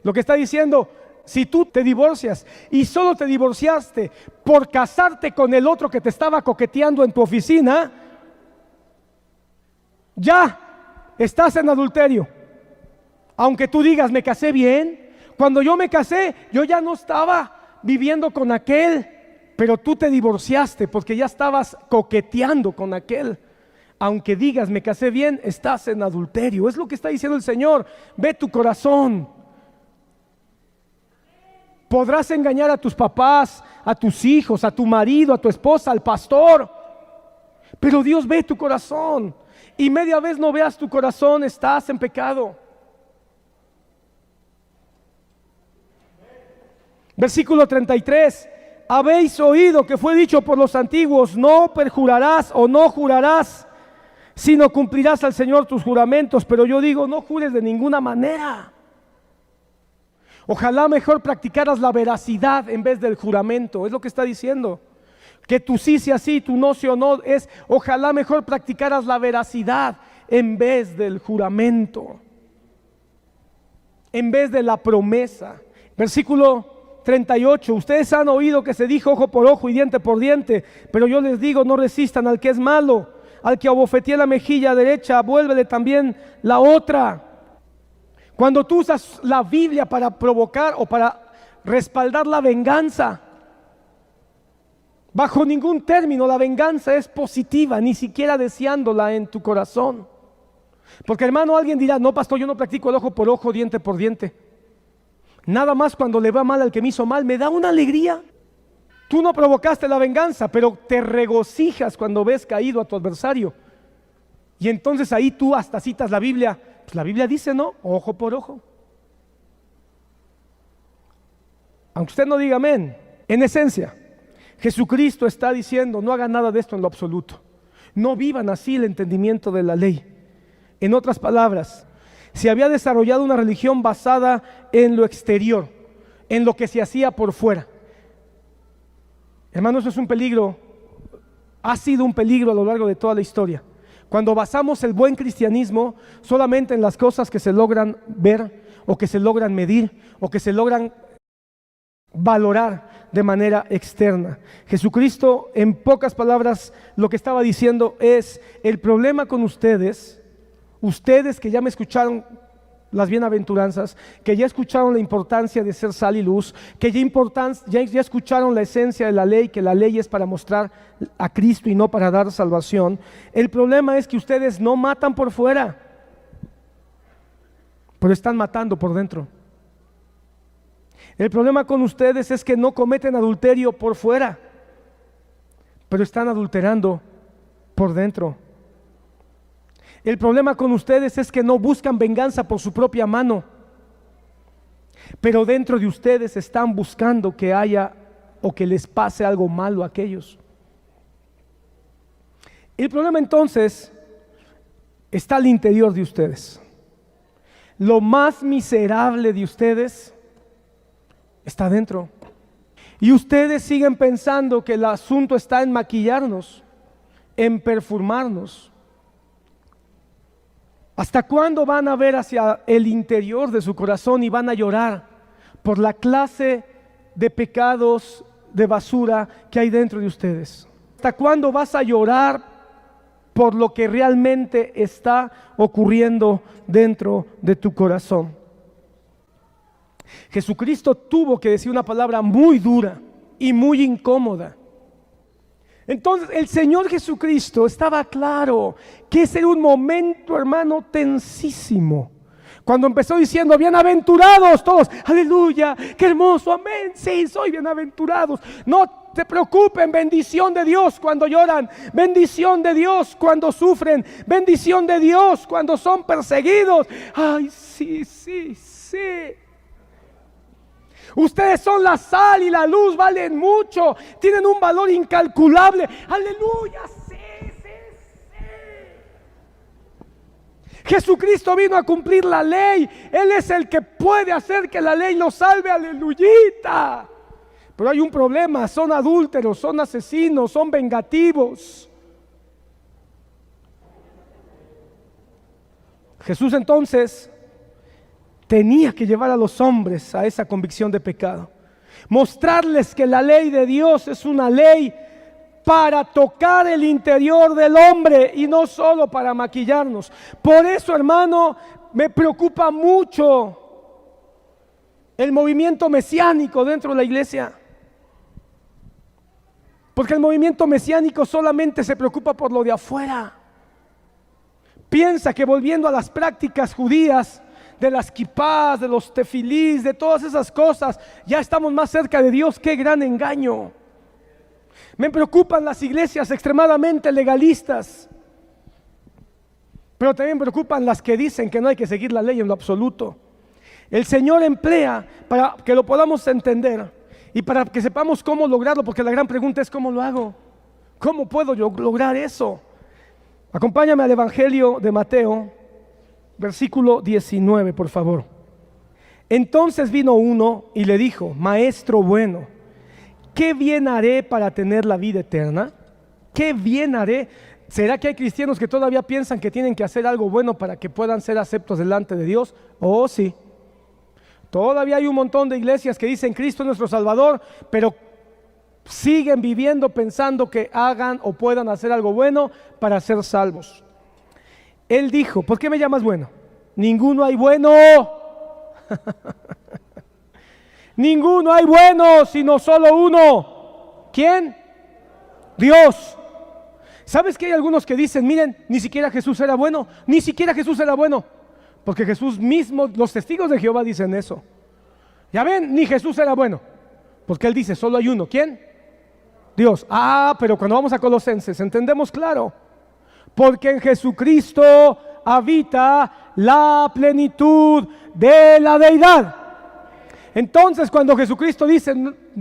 Speaker 1: Lo que está diciendo, si tú te divorcias y solo te divorciaste por casarte con el otro que te estaba coqueteando en tu oficina, ya estás en adulterio. Aunque tú digas, me casé bien. Cuando yo me casé, yo ya no estaba viviendo con aquel, pero tú te divorciaste porque ya estabas coqueteando con aquel. Aunque digas, me casé bien, estás en adulterio. Es lo que está diciendo el Señor. Ve tu corazón. Podrás engañar a tus papás, a tus hijos, a tu marido, a tu esposa, al pastor, pero Dios ve tu corazón. Y media vez no veas tu corazón, estás en pecado. Versículo 33. Habéis oído que fue dicho por los antiguos, no perjurarás o no jurarás, sino cumplirás al Señor tus juramentos. Pero yo digo, no jures de ninguna manera. Ojalá mejor practicaras la veracidad en vez del juramento. Es lo que está diciendo. Que tu sí sea sí, tu no sea no. Ojalá mejor practicaras la veracidad en vez del juramento, en vez de la promesa. Versículo 38. Ustedes han oído que se dijo ojo por ojo y diente por diente, pero yo les digo, no resistan al que es malo. Al que abofetee la mejilla derecha, vuélvele también la otra. Cuando tú usas la Biblia para provocar o para respaldar la venganza, bajo ningún término la venganza es positiva, ni siquiera deseándola en tu corazón. Porque hermano, alguien dirá, no pastor, yo no practico el ojo por ojo, diente por diente. Nada más cuando le va mal al que me hizo mal, me da una alegría. Tú no provocaste la venganza, pero te regocijas cuando ves caído a tu adversario. Y entonces ahí tú hasta citas la Biblia. Pues la Biblia dice, ¿no? Ojo por ojo. Aunque usted no diga amén, en esencia, Jesucristo está diciendo, no hagan nada de esto en lo absoluto. No vivan así el entendimiento de la ley. En otras palabras, se había desarrollado una religión basada en lo exterior, en lo que se hacía por fuera. Hermano, eso es un peligro, ha sido un peligro a lo largo de toda la historia. Cuando basamos el buen cristianismo solamente en las cosas que se logran ver, o que se logran medir, o que se logran valorar de manera externa. Jesucristo, en pocas palabras, lo que estaba diciendo es, el problema con ustedes que ya me escucharon las bienaventuranzas, que ya escucharon la importancia de ser sal y luz, que ya escucharon la esencia de la ley, que la ley es para mostrar a Cristo y no para dar salvación. El problema es que ustedes no matan por fuera, pero están matando por dentro. El problema con ustedes es que no cometen adulterio por fuera, pero están adulterando por dentro. El problema con ustedes es que no buscan venganza por su propia mano, pero dentro de ustedes están buscando que haya o que les pase algo malo a aquellos. El problema entonces está al interior de ustedes. Lo más miserable de ustedes está dentro. Y ustedes siguen pensando que el asunto está en maquillarnos, en perfumarnos. ¿Hasta cuándo van a ver hacia el interior de su corazón y van a llorar por la clase de pecados, de basura que hay dentro de ustedes? ¿Hasta cuándo vas a llorar por lo que realmente está ocurriendo dentro de tu corazón? Jesucristo tuvo que decir una palabra muy dura y muy incómoda. Entonces el Señor Jesucristo estaba claro que ese era un momento, hermano, tensísimo. Cuando empezó diciendo, bienaventurados todos, aleluya, qué hermoso, amén, sí, soy bienaventurados. No se preocupen, bendición de Dios cuando lloran, bendición de Dios cuando sufren, bendición de Dios cuando son perseguidos. Ay, sí, sí, sí. Ustedes son la sal y la luz, valen mucho, tienen un valor incalculable. Aleluya, sí, sí, sí. Jesucristo vino a cumplir la ley. Él es el que puede hacer que la ley lo salve, aleluyita. Pero hay un problema, son adúlteros, son asesinos, son vengativos. Jesús entonces tenía que llevar a los hombres a esa convicción de pecado. Mostrarles que la ley de Dios es una ley para tocar el interior del hombre y no solo para maquillarnos. Por eso, hermano, me preocupa mucho el movimiento mesiánico dentro de la iglesia. Porque el movimiento mesiánico solamente se preocupa por lo de afuera. Piensa que volviendo a las prácticas judías, de las kipás, de los tefilís, de todas esas cosas, ya estamos más cerca de Dios. ¡Qué gran engaño! Me preocupan las iglesias extremadamente legalistas, pero también me preocupan las que dicen que no hay que seguir la ley en lo absoluto. El Señor emplea para que lo podamos entender y para que sepamos cómo lograrlo, porque la gran pregunta es ¿cómo lo hago? ¿Cómo puedo yo lograr eso? Acompáñame al Evangelio de Mateo, versículo 19, por favor. Entonces vino uno y le dijo: Maestro bueno, ¿qué bien haré para tener la vida eterna? ¿Qué bien haré? ¿Será que hay cristianos que todavía piensan que tienen que hacer algo bueno para que puedan ser aceptos delante de Dios? Oh, sí. Todavía hay un montón de iglesias que dicen Cristo es nuestro Salvador, pero siguen viviendo pensando que hagan o puedan hacer algo bueno para ser salvos. Él dijo: ¿por qué me llamas bueno? Ninguno hay bueno. Ninguno hay bueno, sino solo uno. ¿Quién? Dios. ¿Sabes que hay algunos que dicen, miren, ni siquiera Jesús era bueno? Ni siquiera Jesús era bueno. Porque Jesús mismo, los testigos de Jehová dicen eso. Ya ven, ni Jesús era bueno. Porque Él dice, solo hay uno. ¿Quién? Dios. Ah, pero cuando vamos a Colosenses, entendemos claro. Porque en Jesucristo habita la plenitud de la deidad. Entonces, cuando Jesucristo dice,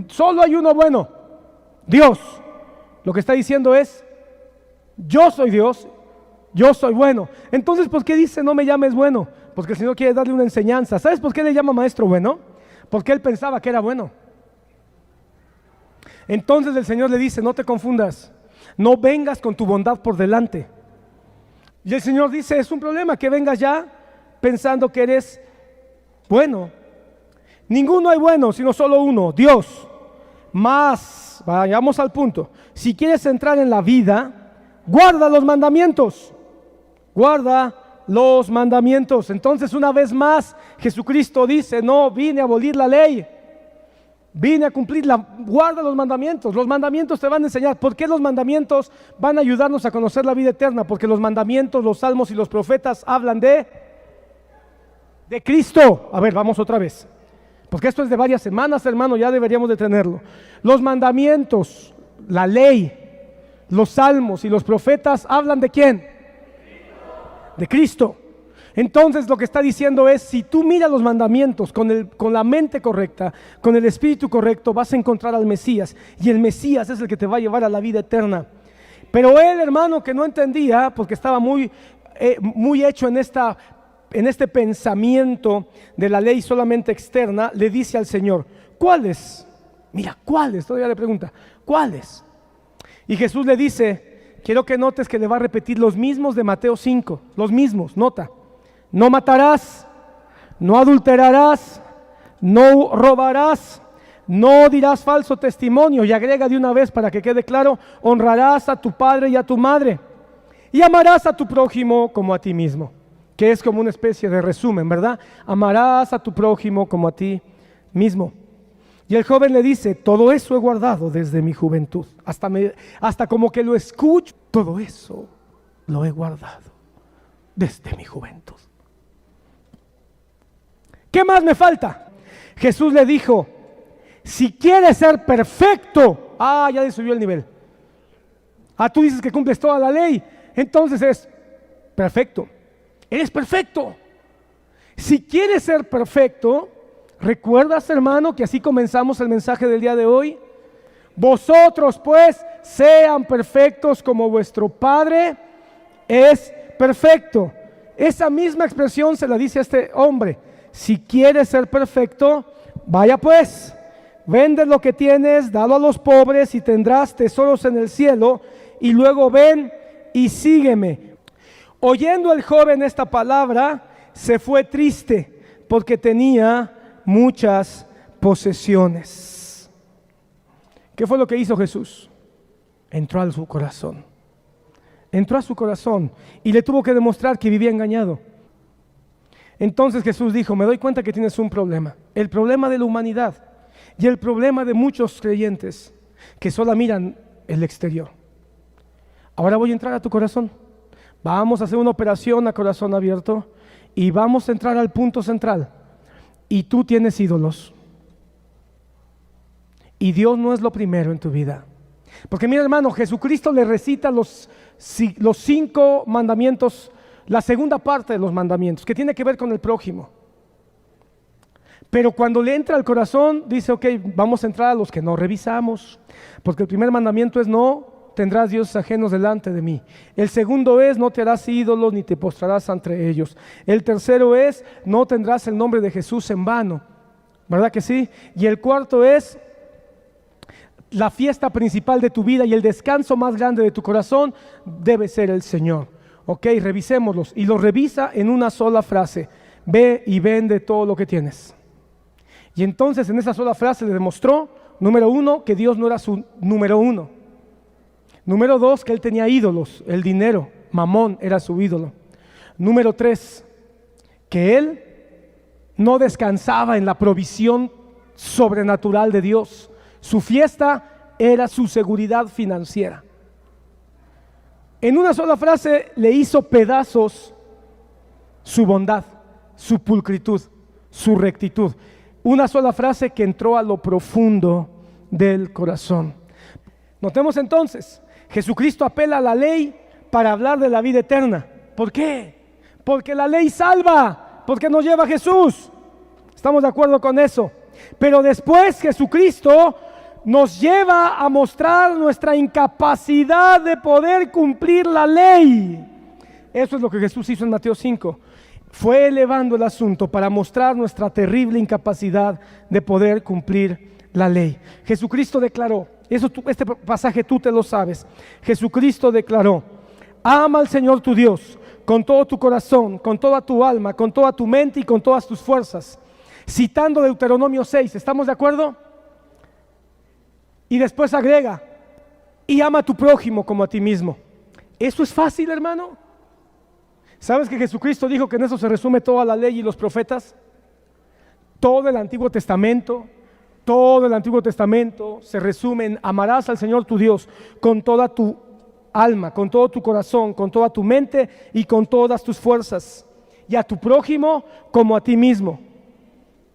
Speaker 1: solo hay uno bueno, Dios, lo que está diciendo es, yo soy Dios, yo soy bueno. Entonces, ¿por qué dice no me llames bueno? Porque el Señor quiere darle una enseñanza. ¿Sabes por qué le llama maestro bueno? Porque Él pensaba que era bueno. Entonces el Señor le dice, no te confundas, no vengas con tu bondad por delante. Y el Señor dice, es un problema que vengas ya pensando que eres bueno. Ninguno hay bueno, sino solo uno, Dios. Más, vayamos al punto, si quieres entrar en la vida, guarda los mandamientos. Guarda los mandamientos. Entonces, una vez más, Jesucristo dice, no vine a abolir la ley, vine a cumplirla. Guarda los mandamientos. Los mandamientos te van a enseñar. ¿Por qué los mandamientos van a ayudarnos a conocer la vida eterna? Porque los mandamientos, los salmos y los profetas hablan de Cristo. A ver, vamos otra vez, porque esto es de varias semanas, hermano, ya deberíamos de tenerlo. Los mandamientos, la ley, los salmos y los profetas hablan de ¿quién? De Cristo. Entonces lo que está diciendo es, si tú miras los mandamientos con la mente correcta, con el espíritu correcto, vas a encontrar al Mesías, y el Mesías es el que te va a llevar a la vida eterna. Pero él, hermano, que no entendía, porque estaba muy hecho en este pensamiento de la ley solamente externa, le dice al Señor, ¿cuáles? Mira, ¿cuáles? Todavía le pregunta, ¿cuáles? Y Jesús le dice, quiero que notes que le va a repetir los mismos de Mateo 5, los mismos, nota. No matarás, no adulterarás, no robarás, no dirás falso testimonio, y agrega de una vez para que quede claro, honrarás a tu padre y a tu madre, y amarás a tu prójimo como a ti mismo, que es como una especie de resumen, ¿verdad? Amarás a tu prójimo como a ti mismo. Y el joven le dice, todo eso he guardado desde mi juventud. Hasta como que lo escucho, todo eso lo he guardado desde mi juventud. ¿Qué más me falta? Jesús le dijo, si quieres ser perfecto, Ah, ya le subió el nivel. Ah, tú dices que cumples toda la ley. Entonces es perfecto. Eres perfecto. Si quieres ser perfecto, ¿recuerdas, hermano, que así comenzamos el mensaje del día de hoy? Vosotros pues sean perfectos como vuestro Padre es perfecto. Esa misma expresión se la dice a este hombre. Si quieres ser perfecto, vaya pues, vende lo que tienes, dalo a los pobres y tendrás tesoros en el cielo, y luego ven y sígueme. Oyendo el joven esta palabra, se fue triste porque tenía muchas posesiones. ¿Qué fue lo que hizo Jesús? Entró a su corazón. Entró a su corazón y le tuvo que demostrar que vivía engañado. Entonces Jesús dijo: me doy cuenta que tienes un problema, el problema de la humanidad y el problema de muchos creyentes que solo miran el exterior. Ahora voy a entrar a tu corazón. Vamos a hacer una operación a corazón abierto y vamos a entrar al punto central. Y tú tienes ídolos. Y Dios no es lo primero en tu vida. Porque mira, hermano, Jesucristo le recita los 5 mandamientos, la segunda parte de los mandamientos, que tiene que ver con el prójimo. Pero cuando le entra al corazón, dice: ok, vamos a entrar a los que no revisamos. Porque el primer mandamiento es: no tendrás dioses ajenos delante de mí. El segundo es: no te harás ídolos ni te postrarás ante ellos. El tercero es: no tendrás el nombre de Jesús en vano. ¿Verdad que sí? Y el cuarto es: la fiesta principal de tu vida y el descanso más grande de tu corazón debe ser el Señor. Ok, revisémoslos. Y los revisa en una sola frase: ve y vende todo lo que tienes. Y entonces en esa sola frase le demostró, número 1, que Dios no era su número 1. Número 2, que él tenía ídolos, el dinero, Mamón era su ídolo. Número 3, que él no descansaba en la provisión sobrenatural de Dios. Su fiesta era su seguridad financiera. En una sola frase le hizo pedazos su bondad, su pulcritud, su rectitud. Una sola frase que entró a lo profundo del corazón. Notemos entonces, Jesucristo apela a la ley para hablar de la vida eterna. ¿Por qué? Porque la ley salva, porque nos lleva a Jesús. ¿Estamos de acuerdo con eso? Pero después Jesucristo nos lleva a mostrar nuestra incapacidad de poder cumplir la ley. Eso es lo que Jesús hizo en Mateo 5. Fue elevando el asunto para mostrar nuestra terrible incapacidad de poder cumplir la ley. Jesucristo declaró, este pasaje tú te lo sabes. Jesucristo declaró: ama al Señor tu Dios con todo tu corazón, con toda tu alma, con toda tu mente y con todas tus fuerzas. Citando Deuteronomio 6, ¿estamos de acuerdo? Y después agrega: y ama a tu prójimo como a ti mismo. ¿Eso es fácil, hermano? ¿Sabes que Jesucristo dijo que en eso se resume toda la ley y los profetas? Todo el Antiguo Testamento se resume en: amarás al Señor tu Dios con toda tu alma, con todo tu corazón, con toda tu mente y con todas tus fuerzas, y a tu prójimo como a ti mismo.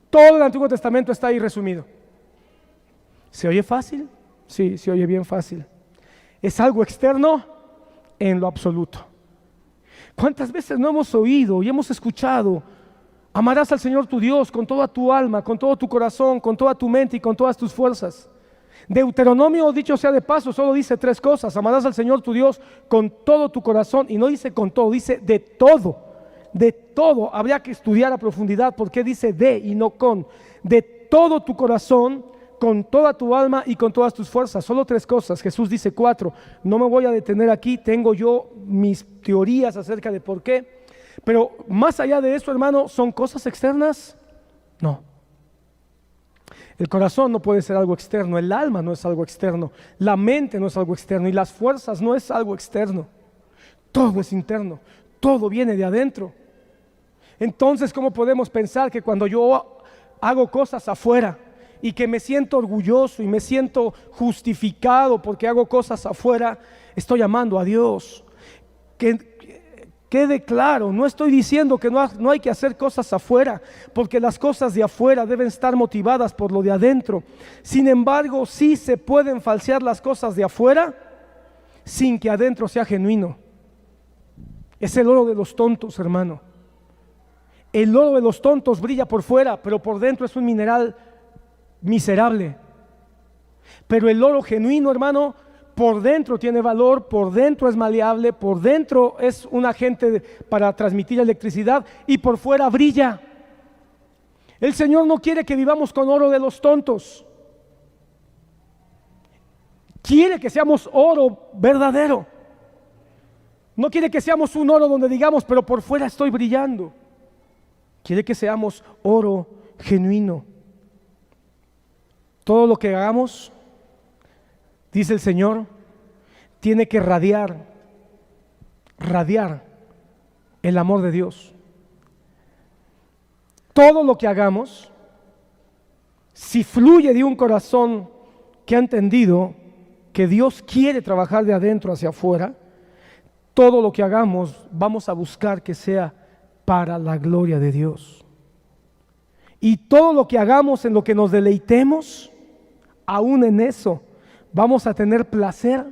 Speaker 1: Todo el Antiguo Testamento está ahí resumido. ¿Se oye fácil? Sí, se oye bien fácil. ¿Es algo externo? En lo absoluto. ¿Cuántas veces no hemos oído y hemos escuchado: amarás al Señor tu Dios con toda tu alma, con todo tu corazón, con toda tu mente y con todas tus fuerzas? Deuteronomio, dicho sea de paso, solo dice 3 cosas: amarás al Señor tu Dios con todo tu corazón, y no dice con todo, dice de todo. De todo. Habría que estudiar a profundidad por qué dice de y no con. De todo tu corazón, con toda tu alma y con todas tus fuerzas. Solo 3 cosas. Jesús dice 4. No me voy a detener aquí, tengo yo mis teorías acerca de por qué. Pero más allá de eso, hermano, ¿son cosas externas? No. El corazón no puede ser algo externo, el alma no es algo externo, la mente no es algo externo y las fuerzas no es algo externo. Todo es interno, todo viene de adentro. Entonces, ¿cómo podemos pensar que cuando yo hago cosas afuera y que me siento orgulloso y me siento justificado porque hago cosas afuera, estoy amando a Dique quede claro, no estoy diciendo que no hay que hacer cosas afuera, porque las cosas de afuera deben estar motivadas por lo de adentro. Sin embargo, sí se pueden falsear las cosas de afuera sin que adentro sea genuino. Es el oro de los tontos, hermano. El oro de los tontos brilla por fuera, pero por dentro es un mineral miserable. Pero el oro genuino, hermano, por dentro tiene valor, por dentro es maleable, por dentro es un agente para transmitir electricidad y por fuera brilla. El Señor no quiere que vivamos con oro de los tontos. Quiere que seamos oro verdadero. No quiere que seamos un oro donde digamos, pero por fuera estoy brillando. Quiere que seamos oro genuino. Todo lo que hagamos, dice el Señor, tiene que radiar el amor de Dios. Todo lo que hagamos, si fluye de un corazón que ha entendido que Dios quiere trabajar de adentro hacia afuera, todo lo que hagamos vamos a buscar que sea para la gloria de Dios. Y todo lo que hagamos, en lo que nos deleitemos, aún en eso vamos a tener placer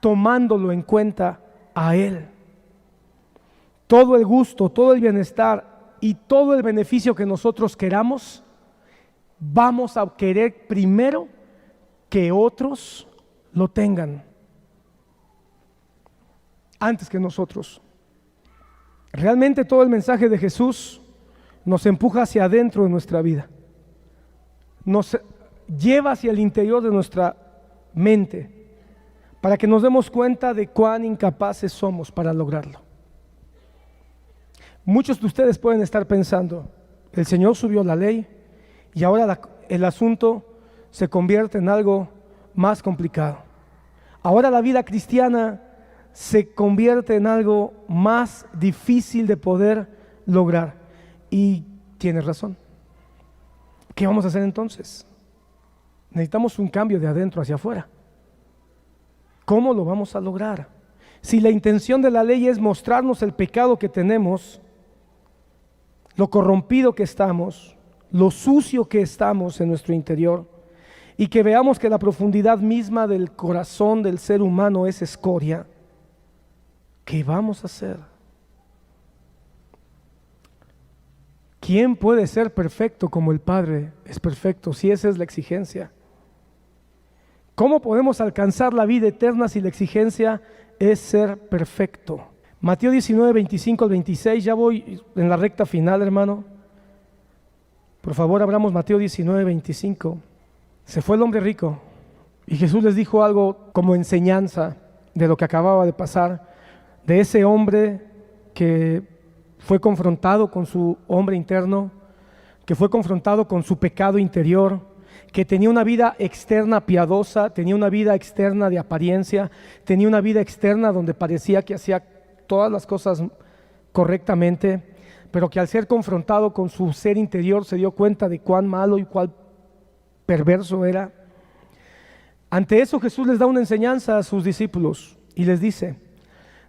Speaker 1: tomándolo en cuenta a Él. Todo el gusto, todo el bienestar y todo el beneficio que nosotros queramos, vamos a querer primero que otros lo tengan antes que nosotros. Realmente todo el mensaje de Jesús nos empuja hacia adentro de nuestra vida, nos lleva hacia el interior de nuestra mente para que nos demos cuenta de cuán incapaces somos para lograrlo. Muchos de ustedes pueden estar pensando, el Señor subió la ley y ahora el asunto se convierte en algo más complicado. Ahora la vida cristiana se convierte en algo más difícil de poder lograr. Y tienes razón. ¿Qué vamos a hacer entonces? Necesitamos un cambio de adentro hacia afuera. ¿Cómo lo vamos a lograr? Si la intención de la ley es mostrarnos el pecado que tenemos, lo corrompido que estamos, lo sucio que estamos en nuestro interior, y que veamos que la profundidad misma del corazón del ser humano es escoria, ¿qué vamos a hacer? ¿Quién puede ser perfecto como el Padre es perfecto, si esa es la exigencia? ¿Cómo podemos alcanzar la vida eterna si la exigencia es ser perfecto? Mateo 19, 25 al 26, ya voy en la recta final, hermano. Por favor, abramos Mateo 19, 25. Se fue el hombre rico y Jesús les dijo algo como enseñanza de lo que acababa de pasar, de ese hombre que fue confrontado con su hombre interno, que fue confrontado con su pecado interior, que tenía una vida externa piadosa, tenía una vida externa de apariencia, tenía una vida externa donde parecía que hacía todas las cosas correctamente, pero que al ser confrontado con su ser interior se dio cuenta de cuán malo y cuán perverso era. Ante eso Jesús les da una enseñanza a sus discípulos y les dice: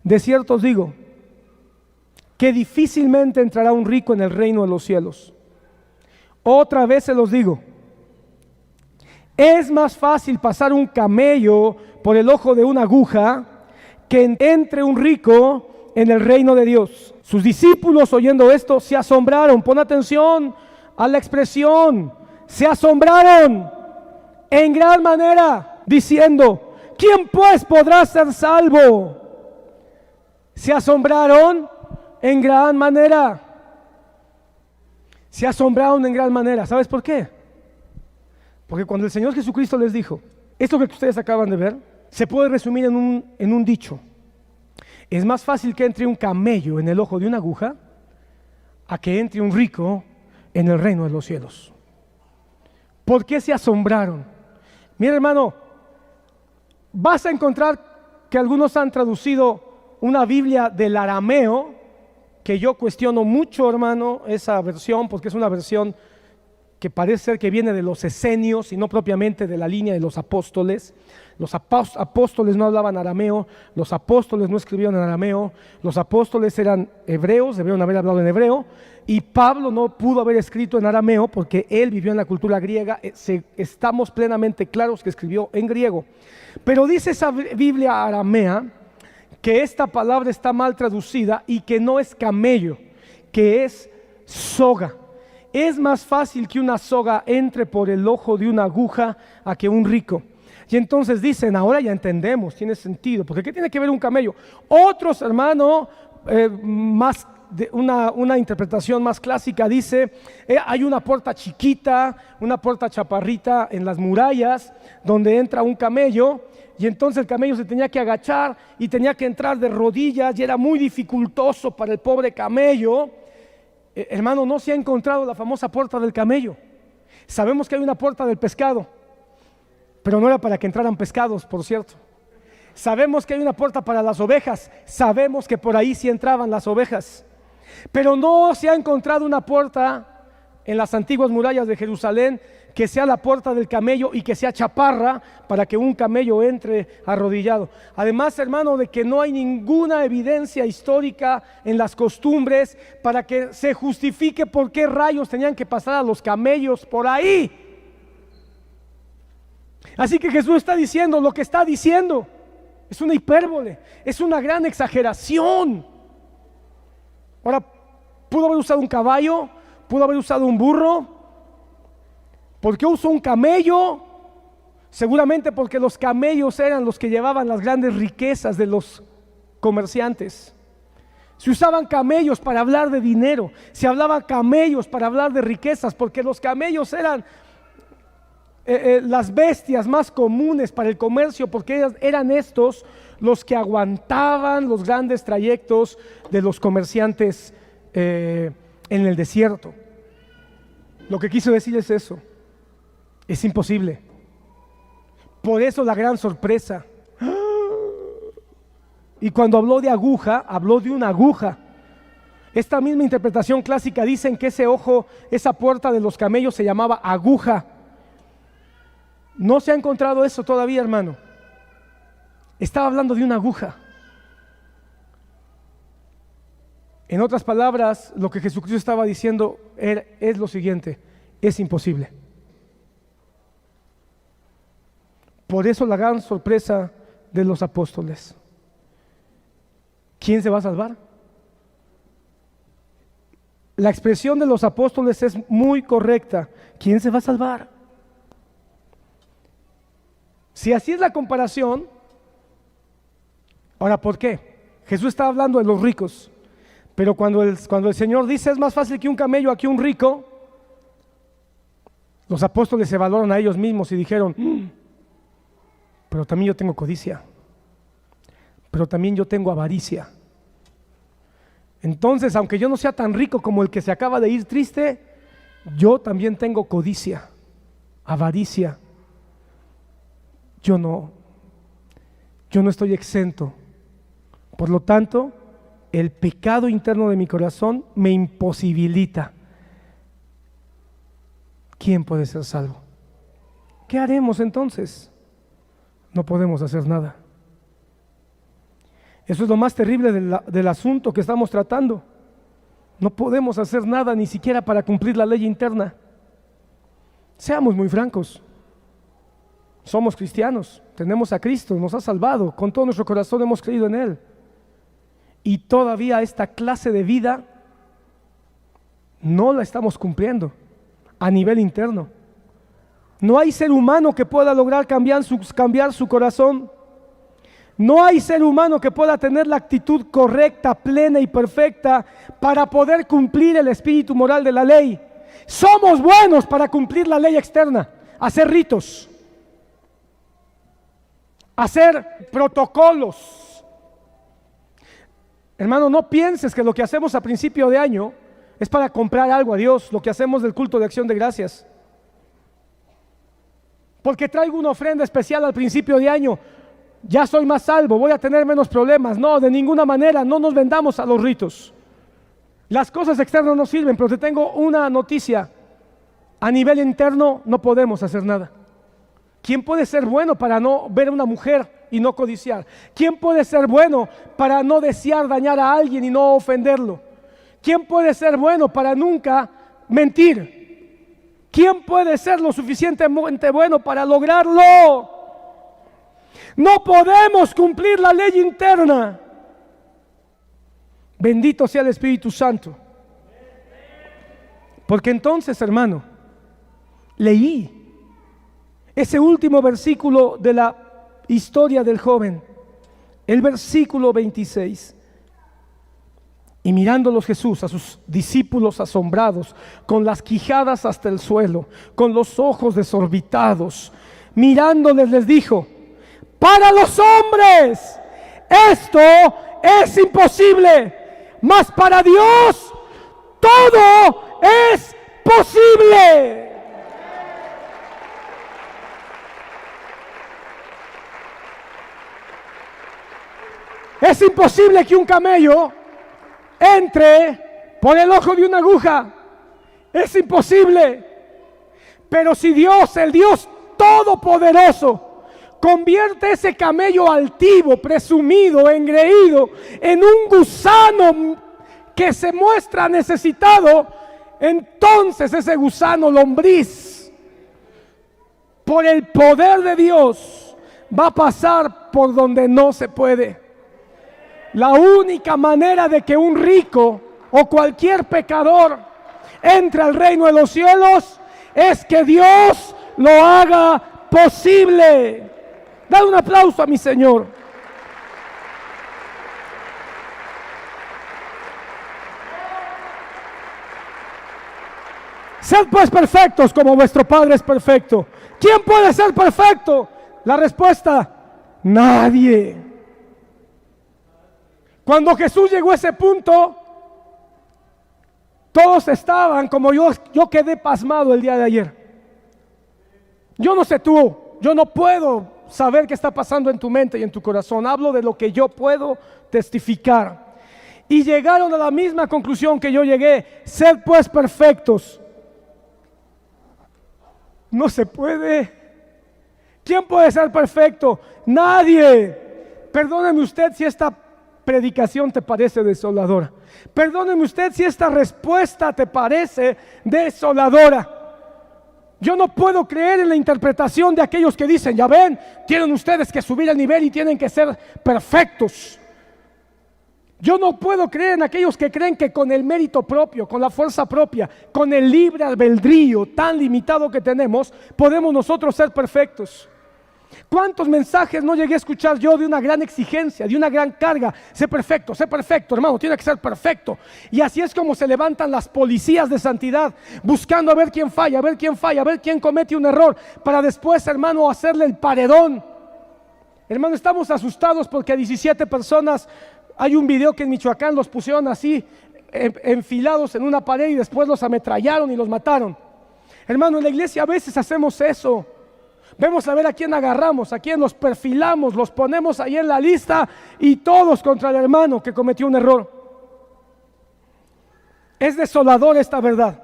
Speaker 1: de cierto os digo que difícilmente entrará un rico en el reino de los cielos. Otra vez se los digo, es más fácil pasar un camello por el ojo de una aguja que entre un rico en el reino de Dios. Sus discípulos, oyendo esto, se asombraron. Pon atención a la expresión, se asombraron en gran manera, diciendo: ¿quién pues podrá ser salvo? Se asombraron en gran manera. Se asombraron en gran manera. ¿Sabes por qué? Porque cuando el Señor Jesucristo les dijo, esto que ustedes acaban de ver, se puede resumir en un dicho: es más fácil que entre un camello en el ojo de una aguja a que entre un rico en el reino de los cielos. ¿Por qué se asombraron? Mira, hermano, vas a encontrar que algunos han traducido una Biblia del arameo, que yo cuestiono mucho, hermano, esa versión, porque es una versión que parece ser que viene de los esenios y no propiamente de la línea de los apóstoles. Los apóstoles no hablaban arameo, los apóstoles no escribían en arameo, los apóstoles eran hebreos, debieron haber hablado en hebreo, y Pablo no pudo haber escrito en arameo porque él vivió en la cultura griega. Estamos plenamente claros que escribió en griego. Pero dice esa Biblia aramea que esta palabra está mal traducida y que no es camello, que es soga. Es más fácil que una soga entre por el ojo de una aguja a que un rico. Y entonces dicen, ahora ya entendemos, tiene sentido, porque ¿qué tiene que ver un camello? Otros, hermano, más de una interpretación más clásica dice, hay una puerta chiquita, una puerta chaparrita en las murallas donde entra un camello, y entonces el camello se tenía que agachar y tenía que entrar de rodillas y era muy dificultoso para el pobre camello. Hermano, no se ha encontrado la famosa puerta del camello. Sabemos que hay una puerta del pescado, pero no era para que entraran pescados, por cierto. Sabemos que hay una puerta para las ovejas, sabemos que por ahí sí entraban las ovejas, pero no se ha encontrado una puerta en las antiguas murallas de Jerusalén que sea la puerta del camello y que sea chaparra para que un camello entre arrodillado. Además, hermano, de que no hay ninguna evidencia histórica en las costumbres para que se justifique por qué rayos tenían que pasar a los camellos por ahí. Así que Jesús está diciendo lo que está diciendo. Es una hipérbole, es una gran exageración. Ahora, pudo haber usado un caballo, pudo haber usado un burro. ¿Por qué usó un camello? Seguramente porque los camellos eran los que llevaban las grandes riquezas de los comerciantes. Se usaban camellos para hablar de dinero, se hablaban camellos para hablar de riquezas, porque los camellos eran las bestias más comunes para el comercio, porque eran estos los que aguantaban los grandes trayectos de los comerciantes en el desierto. Lo que quiso decir es eso. Es imposible. Por eso la gran sorpresa. Y cuando habló de aguja, habló de una aguja. Esta misma interpretación clásica dicen que ese ojo, esa puerta de los camellos se llamaba aguja. No se ha encontrado eso todavía, hermano. Estaba hablando de una aguja. En otras palabras, lo que Jesucristo estaba diciendo es lo siguiente: es imposible. Por eso la gran sorpresa de los apóstoles. ¿Quién se va a salvar? La expresión de los apóstoles es muy correcta. ¿Quién se va a salvar? Si así es la comparación, ahora, ¿por qué? Jesús está hablando de los ricos, pero cuando el Señor dice es más fácil que un camello a que un rico, los apóstoles se evaluaron a ellos mismos y dijeron, pero también yo tengo codicia, pero también yo tengo avaricia. Entonces, aunque yo no sea tan rico como el que se acaba de ir triste, yo también tengo codicia, avaricia. Yo no estoy exento. Por lo tanto, el pecado interno de mi corazón me imposibilita. ¿Quién puede ser salvo? ¿Qué haremos entonces? No podemos hacer nada. Eso es lo más terrible del asunto que estamos tratando. No podemos hacer nada ni siquiera para cumplir la ley interna. Seamos muy francos. Somos cristianos, tenemos a Cristo, nos ha salvado, con todo nuestro corazón hemos creído en Él. Y todavía esta clase de vida no la estamos cumpliendo a nivel interno. No hay ser humano que pueda lograr cambiar su corazón. No hay ser humano que pueda tener la actitud correcta, plena y perfecta para poder cumplir el espíritu moral de la ley. Somos buenos para cumplir la ley externa, hacer ritos, hacer protocolos. Hermano, no pienses que lo que hacemos a principio de año es para comprar algo a Dios, lo que hacemos del culto de acción de gracias. Porque traigo una ofrenda especial al principio de año, ya soy más salvo, voy a tener menos problemas. No, de ninguna manera, no nos vendamos a los ritos. Las cosas externas no sirven, pero te tengo una noticia. A nivel interno no podemos hacer nada. ¿Quién puede ser bueno para no ver a una mujer y no codiciar? ¿Quién puede ser bueno para no desear dañar a alguien y no ofenderlo? ¿Quién puede ser bueno para nunca mentir? ¿Quién puede ser lo suficientemente bueno para lograrlo? No podemos cumplir la ley interna. Bendito sea el Espíritu Santo. Porque entonces, hermano, leí ese último versículo de la historia del joven, el versículo 26. Y mirándolos Jesús a sus discípulos asombrados, con las quijadas hasta el suelo, con los ojos desorbitados, mirándoles les dijo: para los hombres esto es imposible, mas para Dios todo es posible. Es imposible que un camello entre por el ojo de una aguja. Es imposible. Pero si Dios, el Dios todopoderoso, convierte ese camello altivo, presumido, engreído, en un gusano que se muestra necesitado, entonces ese gusano lombriz, por el poder de Dios, va a pasar por donde no se puede. La única manera de que un rico o cualquier pecador entre al reino de los cielos es que Dios lo haga posible. Dale un aplauso a mi Señor. Sed pues perfectos como vuestro Padre es perfecto. ¿Quién puede ser perfecto? La respuesta: nadie. Cuando Jesús llegó a ese punto, todos estaban como yo quedé pasmado el día de ayer. Yo no sé tú, yo no puedo saber qué está pasando en tu mente y en tu corazón. Hablo de lo que yo puedo testificar. Y llegaron a la misma conclusión que yo llegué: sed pues perfectos. No se puede. ¿Quién puede ser perfecto? Nadie. Perdóneme usted si esta predicación te parece desoladora. Perdóneme usted si esta respuesta te parece desoladora. Yo no puedo creer en la interpretación de aquellos que dicen: ya ven, tienen ustedes que subir el nivel y tienen que ser perfectos. Yo no puedo creer en aquellos que creen que con el mérito propio, con la fuerza propia, con el libre albedrío tan limitado que tenemos, podemos nosotros ser perfectos. ¿Cuántos mensajes no llegué a escuchar yo de una gran exigencia, de una gran carga? Sé perfecto, hermano, tiene que ser perfecto. Y así es como se levantan las policías de santidad, buscando a ver quién falla, a ver quién comete un error, para después, hermano, hacerle el paredón. Hermano, estamos asustados porque a 17 personas, hay un video que en Michoacán los pusieron así, enfilados en una pared, y después los ametrallaron y los mataron. Hermano, en la iglesia a veces hacemos eso. Vemos a ver a quién agarramos, a quién los perfilamos, los ponemos ahí en la lista, y todos contra el hermano que cometió un error. Es desolador esta verdad.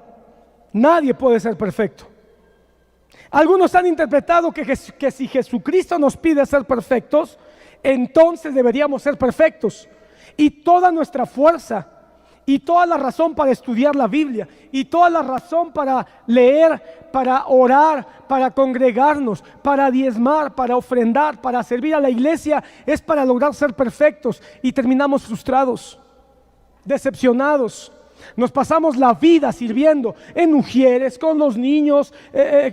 Speaker 1: Nadie puede ser perfecto. Algunos han interpretado que si Jesucristo nos pide ser perfectos, entonces deberíamos ser perfectos. Y toda nuestra fuerza y toda la razón para estudiar la Biblia, y toda la razón para leer, para orar, para congregarnos, para diezmar, para ofrendar, para servir a la iglesia, es para lograr ser perfectos, y terminamos frustrados, decepcionados. Nos pasamos la vida sirviendo en Ujieres, con los niños,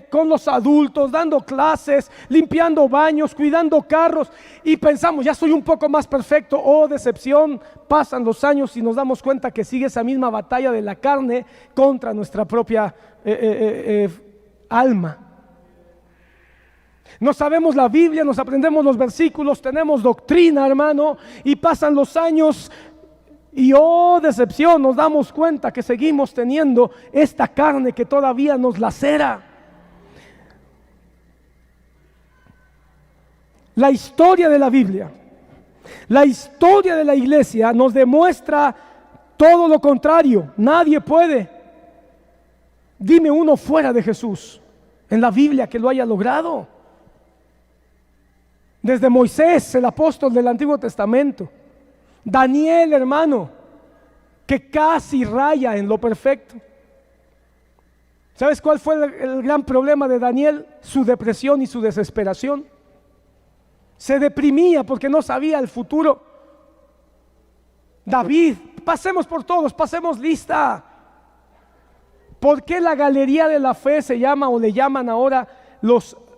Speaker 1: con los adultos, dando clases, limpiando baños, cuidando carros, y pensamos: ya soy un poco más perfecto. Oh, decepción. Pasan los años y nos damos cuenta que sigue esa misma batalla de la carne contra nuestra propia alma. No sabemos la Biblia, nos aprendemos los versículos, tenemos doctrina, hermano, y pasan los años y oh, decepción, nos damos cuenta que seguimos teniendo esta carne que todavía nos lacera. La historia de la Biblia, la historia de la iglesia nos demuestra todo lo contrario. Nadie puede. Dime uno fuera de Jesús en la Biblia que lo haya logrado. Desde Moisés, el apóstol del Antiguo Testamento, Daniel, hermano, que casi raya en lo perfecto. ¿Sabes cuál fue el gran problema de Daniel? Su depresión y su desesperación. Se deprimía porque no sabía el futuro. David, pasemos por todos, pasemos lista. ¿Por qué la galería de la fe se llama, o le llaman ahora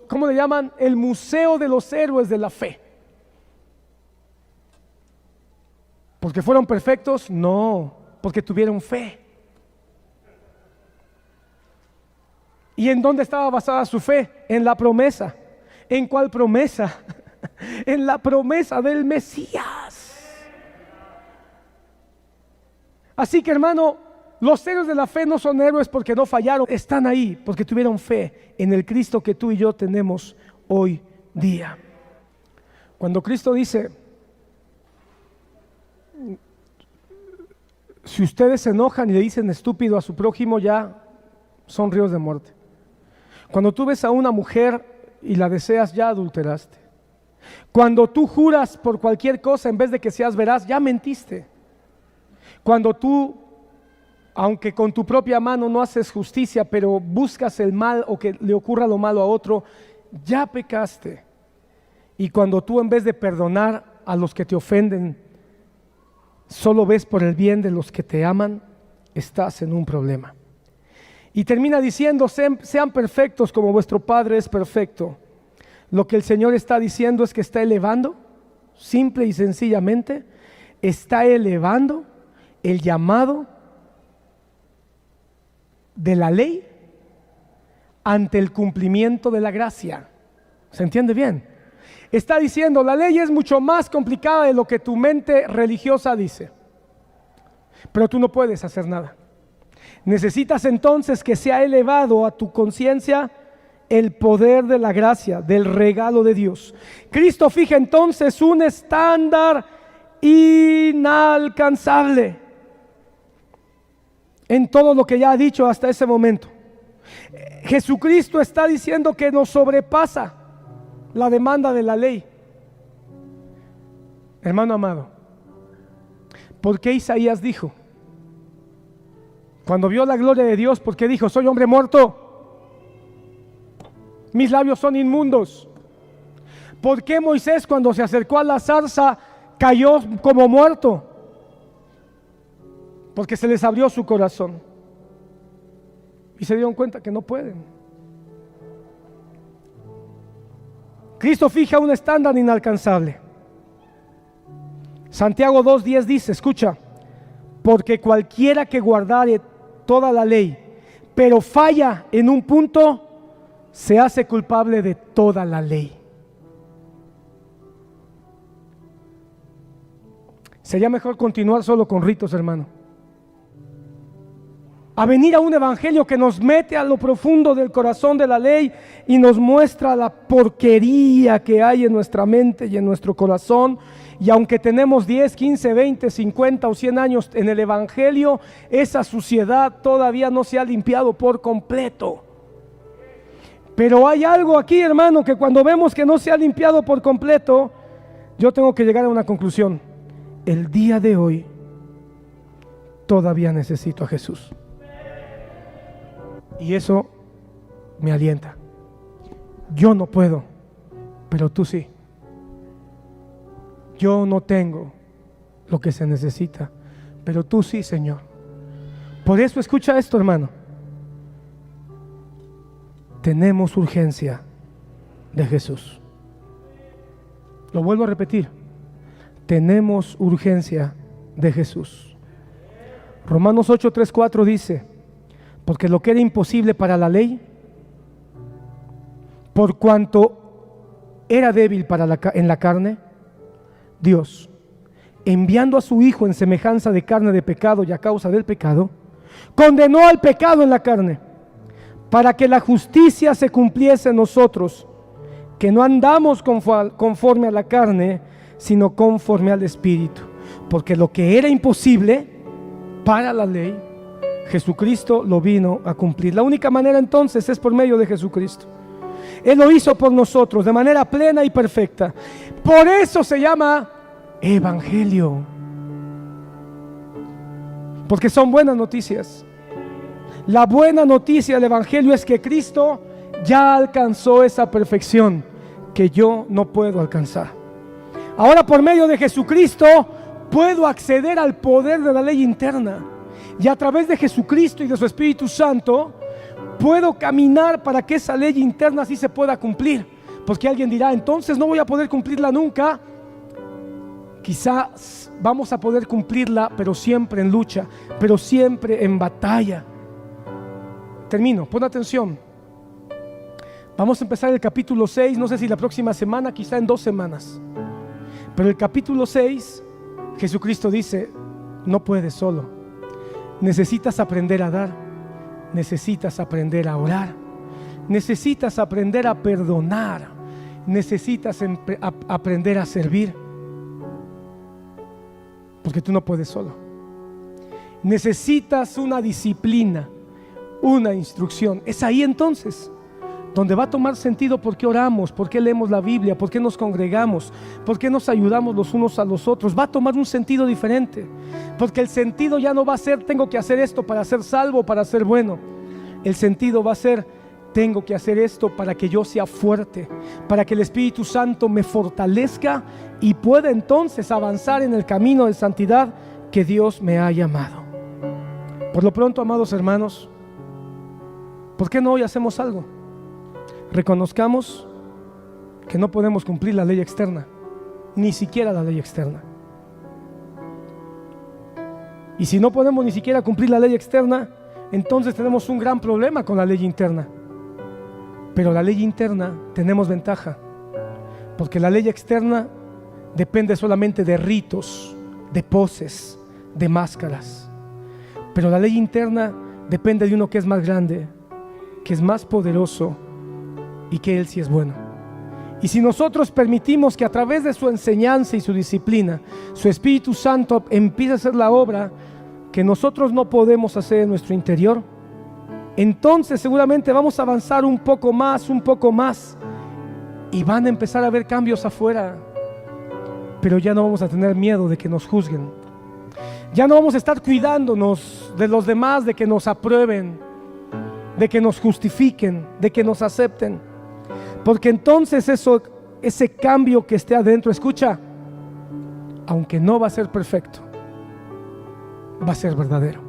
Speaker 1: ¿cómo le llaman? El Museo de los Héroes de la Fe? ¿Porque fueron perfectos? No, porque tuvieron fe. ¿Y en dónde estaba basada su fe? En la promesa. ¿En cuál promesa? En la promesa del Mesías. Así que, hermano, los héroes de la fe no son héroes porque no fallaron, están ahí porque tuvieron fe en el Cristo que tú y yo tenemos hoy día. Cuando Cristo dice, si ustedes se enojan y le dicen estúpido a su prójimo, ya son ríos de muerte. Cuando tú ves a una mujer y la deseas, ya adulteraste. Cuando tú juras por cualquier cosa en vez de que seas veraz, ya mentiste. Cuando tú, aunque con tu propia mano no haces justicia, pero buscas el mal o que le ocurra lo malo a otro, ya pecaste. Y cuando tú, en vez de perdonar a los que te ofenden, solo ves por el bien de los que te aman, estás en un problema. Y termina diciendo, sean perfectos como vuestro Padre es perfecto. Lo que el Señor está diciendo es que está elevando, simple y sencillamente, está elevando el llamado de la ley ante el cumplimiento de la gracia. ¿Se entiende bien? Está diciendo, la ley es mucho más complicada de lo que tu mente religiosa dice, pero tú no puedes hacer nada. Necesitas entonces que sea elevado a tu conciencia el poder de la gracia, del regalo de Dios. Cristo fija entonces un estándar inalcanzable en todo lo que ya ha dicho hasta ese momento. Jesucristo está diciendo que nos sobrepasa la demanda de la ley. Hermano amado, ¿por qué Isaías dijo? Cuando vio la gloria de Dios, ¿por qué dijo? Soy hombre muerto, mis labios son inmundos. ¿Por qué Moisés, cuando se acercó a la zarza, cayó como muerto? Porque se les abrió su corazón y se dieron cuenta que no pueden. Cristo fija un estándar inalcanzable. Santiago 2:10 dice, escucha, porque cualquiera que guardare toda la ley, pero falla en un punto, se hace culpable de toda la ley. Sería mejor continuar solo con ritos, hermano, a venir a un evangelio que nos mete a lo profundo del corazón de la ley y nos muestra la porquería que hay en nuestra mente y en nuestro corazón. Y aunque tenemos 10, 15, 20, 50 o 100 años en el evangelio, esa suciedad todavía no se ha limpiado por completo. Pero hay algo aquí, hermano, que cuando vemos que no se ha limpiado por completo, yo tengo que llegar a una conclusión. El día de hoy todavía necesito a Jesús. Y eso me alienta. Yo no puedo, pero tú sí. Yo no tengo lo que se necesita, pero tú sí, Señor. Por eso escucha esto, hermano. Tenemos urgencia de Jesús. Lo vuelvo a repetir. Tenemos urgencia de Jesús. Romanos 8, 3, 4 dice, porque lo que era imposible para la ley, por cuanto era débil en la carne, Dios, enviando a su Hijo en semejanza de carne de pecado y a causa del pecado, condenó al pecado en la carne, para que la justicia se cumpliese en nosotros, que no andamos conforme a la carne, sino conforme al Espíritu. Porque lo que era imposible para la ley, Jesucristo lo vino a cumplir. La única manera entonces es por medio de Jesucristo. Él lo hizo por nosotros de manera plena y perfecta. Por eso se llama Evangelio, porque son buenas noticias. La buena noticia del Evangelio es que Cristo ya alcanzó esa perfección que yo no puedo alcanzar. Ahora, por medio de Jesucristo puedo acceder al poder de la ley interna, y a través de Jesucristo y de su Espíritu Santo puedo caminar para que esa ley interna sí se pueda cumplir. Porque alguien dirá, entonces no voy a poder cumplirla nunca. Quizás vamos a poder cumplirla, pero siempre en lucha, pero siempre en batalla. Termino, pon atención. Vamos a empezar el capítulo 6, no sé si la próxima semana, quizá en 2 semanas. Pero el capítulo 6, Jesucristo dice, no puedes solo. Necesitas aprender a dar, necesitas aprender a orar, necesitas aprender a perdonar, necesitas aprender a servir. Porque tú no puedes solo. Necesitas una disciplina, una instrucción. Es ahí entonces donde va a tomar sentido por qué oramos, por qué leemos la Biblia, por qué nos congregamos, por qué nos ayudamos los unos a los otros. Va a tomar un sentido diferente, porque el sentido ya no va a ser tengo que hacer esto para ser salvo, para ser bueno. El sentido va a ser tengo que hacer esto para que yo sea fuerte, para que el Espíritu Santo me fortalezca y pueda entonces avanzar en el camino de santidad que Dios me ha llamado. Por lo pronto, amados hermanos, ¿por qué no hoy hacemos algo? Reconozcamos que no podemos cumplir la ley externa, ni siquiera la ley externa. Y si no podemos ni siquiera cumplir la ley externa, entonces tenemos un gran problema con la ley interna. Pero la ley interna tenemos ventaja, porque la ley externa depende solamente de ritos, de poses, de máscaras. Pero la ley interna depende de uno que es más grande, que es más poderoso y que Él sí es bueno. Y si nosotros permitimos que a través de su enseñanza y su disciplina, su Espíritu Santo empiece a hacer la obra que nosotros no podemos hacer en nuestro interior, entonces seguramente vamos a avanzar un poco más y van a empezar a haber cambios afuera. Pero ya no vamos a tener miedo de que nos juzguen, ya no vamos a estar cuidándonos de los demás, de que nos aprueben, de que nos justifiquen, de que nos acepten, porque entonces ese cambio que esté adentro, escucha, aunque no va a ser perfecto, va a ser verdadero.